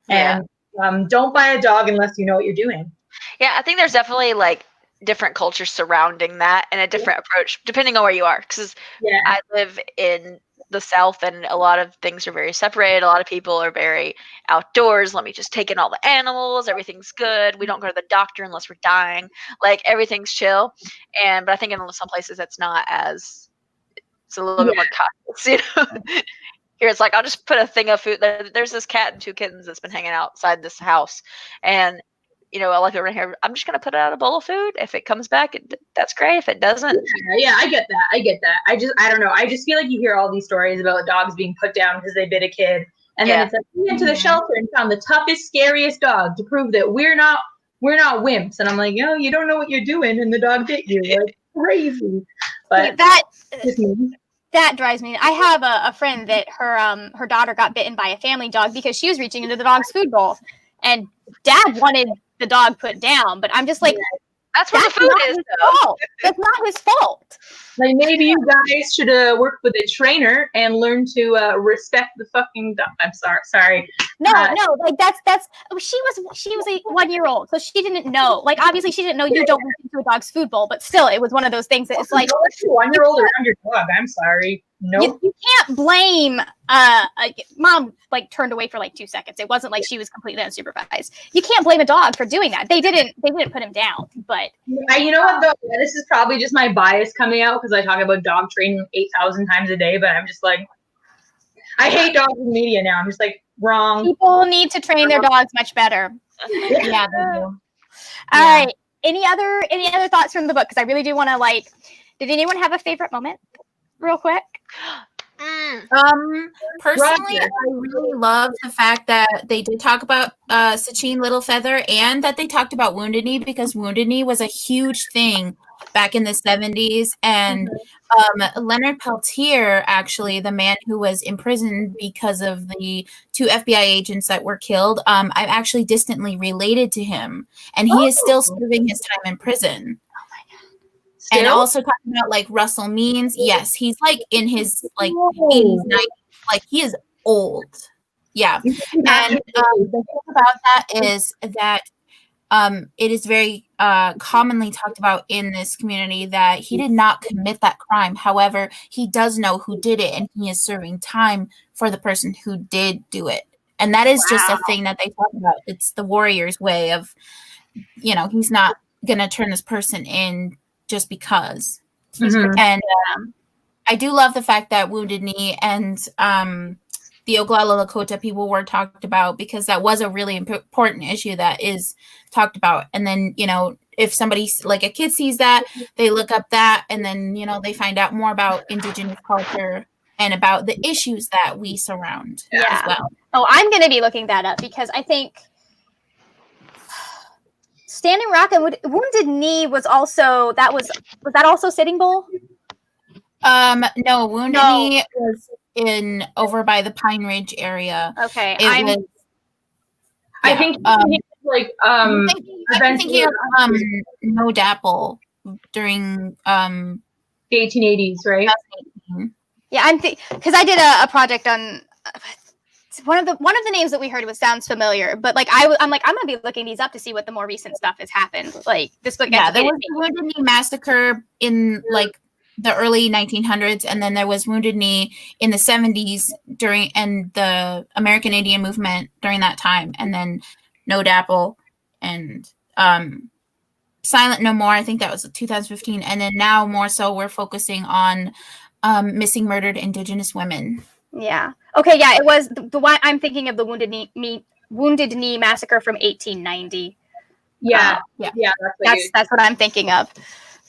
And don't buy a dog unless you know what you're doing. Yeah, I think there's definitely like different cultures surrounding that, and a different approach depending on where you are. Because I live in the South, and a lot of things are very separated. A lot of people are very outdoors. Let me just take in all the animals. Everything's good. We don't go to the doctor unless we're dying. Like everything's chill. But I think in some places it's not as. It's a little bit more cautious, you know. Here it's like, I'll just put a thing of food. There's this cat and 2 kittens that's been hanging outside this house, and you know, like around here, I'm just gonna put it out a bowl of food. If it comes back, that's great. If it doesn't, yeah, I get that. I don't know. I just feel like you hear all these stories about dogs being put down because they bit a kid, and then it's like we went to the shelter and found the toughest, scariest dog to prove that we're not wimps. And I'm like, yo, you don't know what you're doing, and the dog bit you. Like crazy. But that drives me. I have a friend that her daughter got bitten by a family dog because she was reaching into the dog's food bowl, and dad wanted the dog put down, but I'm just like, that's where the food is. That's not his fault. Like maybe you guys should work with a trainer and learn to respect the fucking dog. I'm sorry. No, like that's she was a 1-year-old, so she didn't know. Like obviously she didn't know you don't reach into a dog's food bowl, but still it was one of those things that it's like 1-year-old around your dog. I'm sorry. Nope. You can't blame mom like turned away for like 2 seconds. It wasn't like she was completely unsupervised. You can't blame a dog for doing that. They didn't put him down, but you know what though? This is probably just my bias coming out because I talk about dog training 8,000 times a day, but I'm just like, I hate dogs in media now. I'm just like, wrong. People need to train their dogs much better. Yeah, they do. All right. Any other thoughts from the book? Because I really do want to like. Did anyone have a favorite moment, real quick? Personally, I really love the fact that they did talk about Sacheen Littlefeather and that they talked about Wounded Knee, because Wounded Knee was a huge thing back in the 70s. And Leonard Peltier, actually, the man who was imprisoned because of the 2 FBI agents that were killed, I'm actually distantly related to him. And he is still serving his time in prison. And also talking about like Russell Means, yes, he's like in his like 80s, 90s, like he is old. Yeah. And the thing about that is that it is very commonly talked about in this community that he did not commit that crime. However, he does know who did it, and he is serving time for the person who did do it. And that is just a thing that they talk about. It's the warrior's way of, he's not going to turn this person in just because. And I do love the fact that Wounded Knee and the Oglala Lakota people were talked about, because that was a really important issue that is talked about. And then, if somebody, like a kid sees that, they look up that, and then, they find out more about Indigenous culture and about the issues that we surround as well. Oh, I'm going to be looking that up, because I think Standing Rock and Wounded Knee was also, was that also Sitting Bull? No, Wounded Knee was over by the Pine Ridge area. Okay. I think like I'm thinking of No Dapple during the 1880s, right? Yeah, because I did a project on one of the names that we heard sounds familiar, but like I'm gonna be looking these up to see what the more recent stuff has happened. Like this book, there was the Wounded Knee massacre in like the early 1900s, and then there was Wounded Knee in the 70s and the American Indian movement during that time, and then No Dapple and Silent No More. I think that was 2015, and then now more so we're focusing on missing murdered Indigenous women. Yeah. Okay. Yeah. It was the one I'm thinking of, the Wounded Knee massacre from 1890. Yeah. That's what I'm thinking of.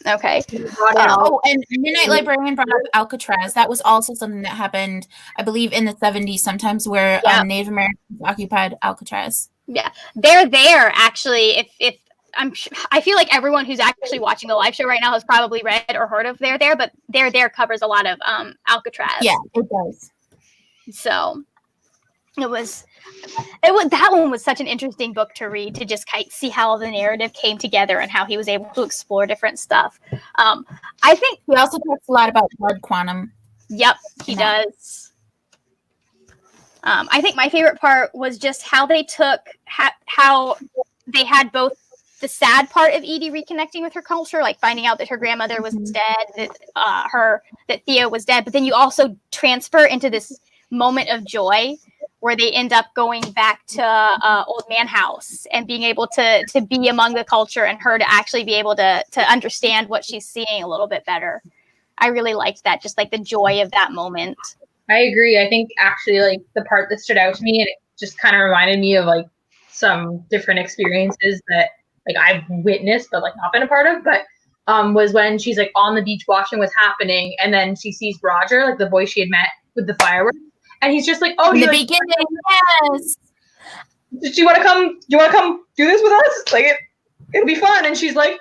Okay. And Midnight Librarian brought up Alcatraz. That was also something that happened, I believe, in the 70s sometimes, where Native Americans occupied Alcatraz. Yeah. They're there, actually. If I feel like everyone who's actually watching the live show right now has probably read or heard of They're There, but They're There covers a lot of Alcatraz. Yeah, it does. So that one was such an interesting book to read, to just see how the narrative came together and how he was able to explore different stuff. I think he also talks a lot about blood quantum. Yep, he does. I think my favorite part was just how they took how they had both the sad part of Edie reconnecting with her culture, like finding out that her grandmother was dead, that Theo was dead, but then you also transfer into this moment of joy where they end up going back to Old Man House and being able to be among the culture, and her to actually be able to understand what she's seeing a little bit better. I really liked that, just like the joy of that moment. I agree. I think actually like the part that stood out to me, and it just kind of reminded me of like some different experiences that like I've witnessed but like not been a part of, but was when she's like on the beach watching what's happening, and then she sees Roger, like the boy she had met with the fireworks. And he's just like, oh, in the beginning, yes. Do you want to come do this with us? Like, it'll be fun. And she's like,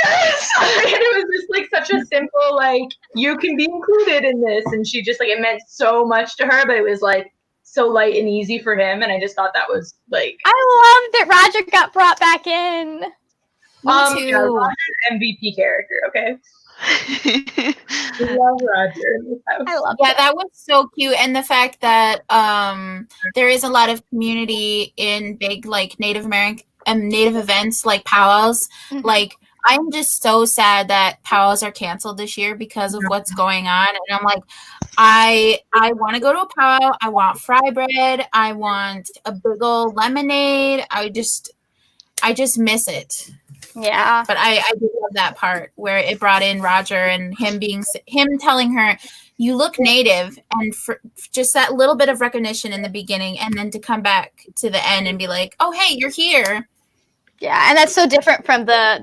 yes. And it was just like such a simple, like, you can be included in this. And she just like, it meant so much to her, but it was like so light and easy for him. And I just thought that was like, I love that Roger got brought back in. Me too. Yeah, Roger's MVP character. Okay. We love Roger in this house. I love Yeah, that was so cute. And the fact that there is a lot of community in big like Native American Native events like powwows. Mhm. Like I'm just so sad that powwows are canceled this year because of what's going on. And I'm like, I want to go to a powwow. I want fry bread. I want a big old lemonade. I just miss it. Yeah. But I do love that part where it brought in Roger and him telling her, "You look Native," and for just that little bit of recognition in the beginning, and then to come back to the end and be like, "Oh, hey, you're here." Yeah, and that's so different from the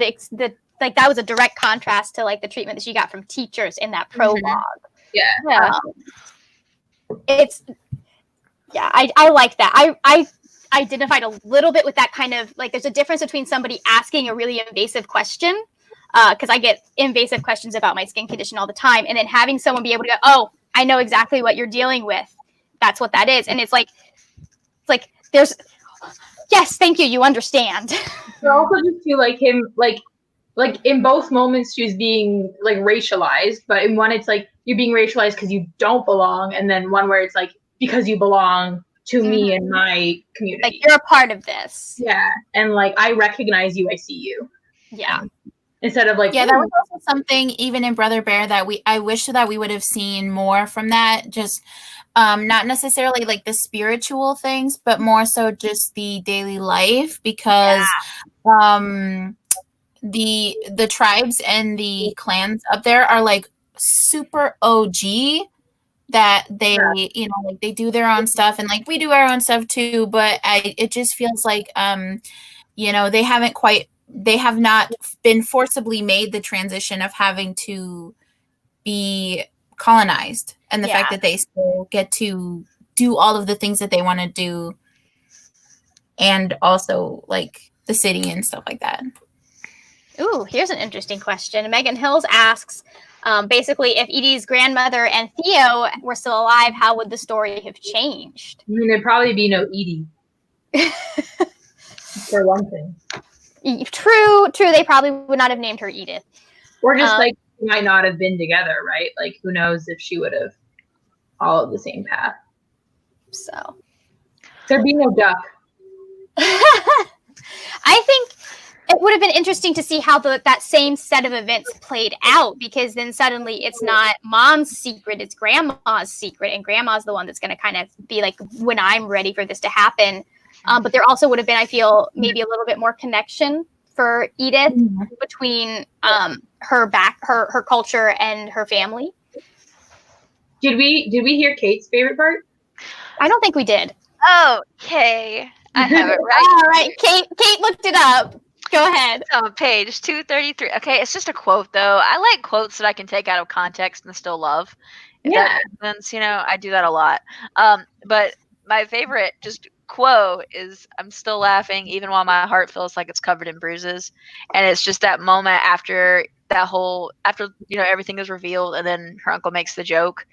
like that was a direct contrast to like the treatment that she got from teachers in that prologue. Yeah. It's I like that. I identified a little bit with that kind of like there's a difference between somebody asking a really invasive question because I get invasive questions about my skin condition all the time, and then having someone be able to go, "Oh, I know exactly what you're dealing with. That's what that is," and it's like there's yes, thank you, you understand. I also just feel like him, like in both moments she was being like racialized, but in one it's like you're being racialized because you don't belong, and then one where it's like because you belong to me and my community. Like you're a part of this. Yeah, and like I recognize you, I see you. Yeah. Instead of like Yeah, that was also something even in Brother Bear that I wish that we would have seen more from that. Just not necessarily like the spiritual things, but more so just the daily life because the tribes and the clans up there are like super OG that they you know like they do their own stuff and like we do our own stuff too, but it just feels like you know they have not been forcibly made the transition of having to be colonized, and the fact that they still get to do all of the things that they want to do, and also like the city and stuff like that. Ooh, here's an interesting question. Megan Hills asks, basically, if Edie's grandmother and Theo were still alive, how would the story have changed? I mean, there'd probably be no Edie. For one thing. True. They probably would not have named her Edith. Or just like they might not have been together, right? Like who knows if she would have followed the same path. So there'd be no duck. I think it would have been interesting to see how that same set of events played out, because then suddenly it's not mom's secret, it's grandma's secret, and grandma's the one that's going to kind of be like, when I'm ready for this to happen. But there also would have been, I feel, maybe a little bit more connection for Edith between her culture and her family. Did we hear Kate's favorite part? I don't think we did. Okay, I have it right. All right, Kate looked it up. Go ahead. On page 233. Okay, it's just a quote though. I like quotes that I can take out of context and still love. If that makes sense, you know, I do that a lot. But my favorite just quote is, "I'm still laughing even while my heart feels like it's covered in bruises." And it's just that moment after you know everything is revealed, and then her uncle makes the joke.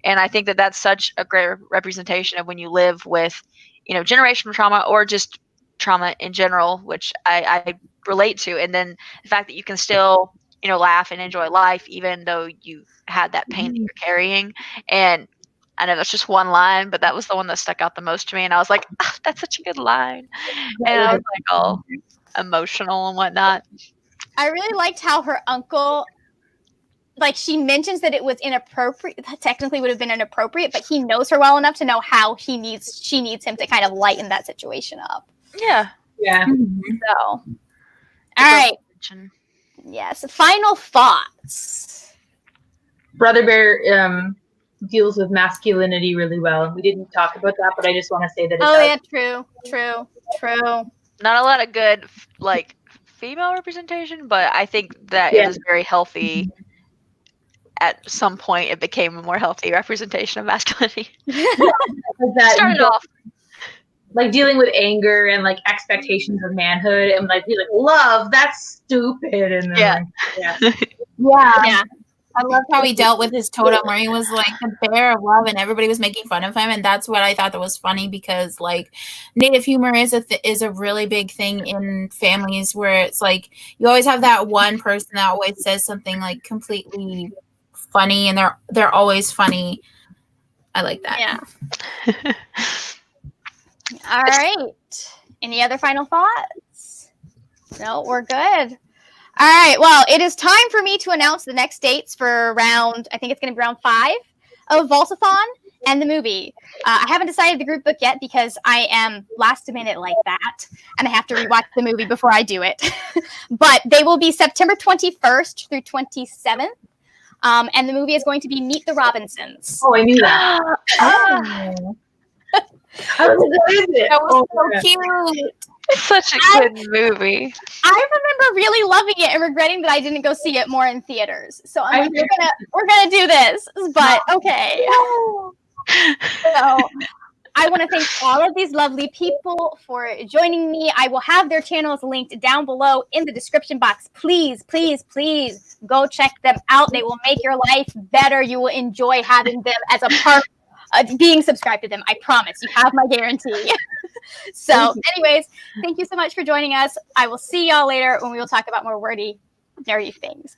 And I think that that's such a great representation of when you live with, you know, generational trauma or just trauma in general, which I relate to. And then the fact that you can still, you know, laugh and enjoy life, even though you had that pain that you're carrying. And I know that's just one line, but that was the one that stuck out the most to me. And I was like, oh, that's such a good line. And I was like all emotional and whatnot. I really liked how her uncle, like, she mentions that it was inappropriate. That technically would have been inappropriate, but he knows her well enough to know how she needs him to kind of lighten that situation up. Yeah. So, all right. Yes. Final thoughts. Brother Bear deals with masculinity really well. We didn't talk about that, but I just want to say that. True. Not a lot of good like female representation, but I think that it was very healthy. At some point, it became a more healthy representation of masculinity. Started off like dealing with anger and like expectations of manhood, and like be like, love, that's stupid, and then, yeah. I loved how he dealt with his totem, where he was like the bear of love, and everybody was making fun of him, and that's what I thought that was funny, because like Native humor is a really big thing in families, where it's like you always have that one person that always says something like completely funny, and they're always funny. I like that. Yeah. All right. Any other final thoughts? No, we're good. All right. Well, it is time for me to announce the next dates for round, I think it's going to be round 5 of Vaultathon and the movie. I haven't decided the group book yet because I am last minute like that, and I have to rewatch the movie before I do it. But they will be September 21st through 27th. And the movie is going to be Meet the Robinsons. Oh, I knew that. Oh, What is it? that was Oh, so cute. It's such a good movie. I remember really loving it and regretting that I didn't go see it more in theaters. So I'm like, we're gonna do this, but okay. So I want to thank all of these lovely people for joining me. I will have their channels linked down below in the description box. Please, please, please go check them out. They will make your life better. You will enjoy having them as a part of being subscribed to them. I promise. You have my guarantee. So anyways, thank you so much for joining us. I will see y'all later when we will talk about more wordy, nerdy things.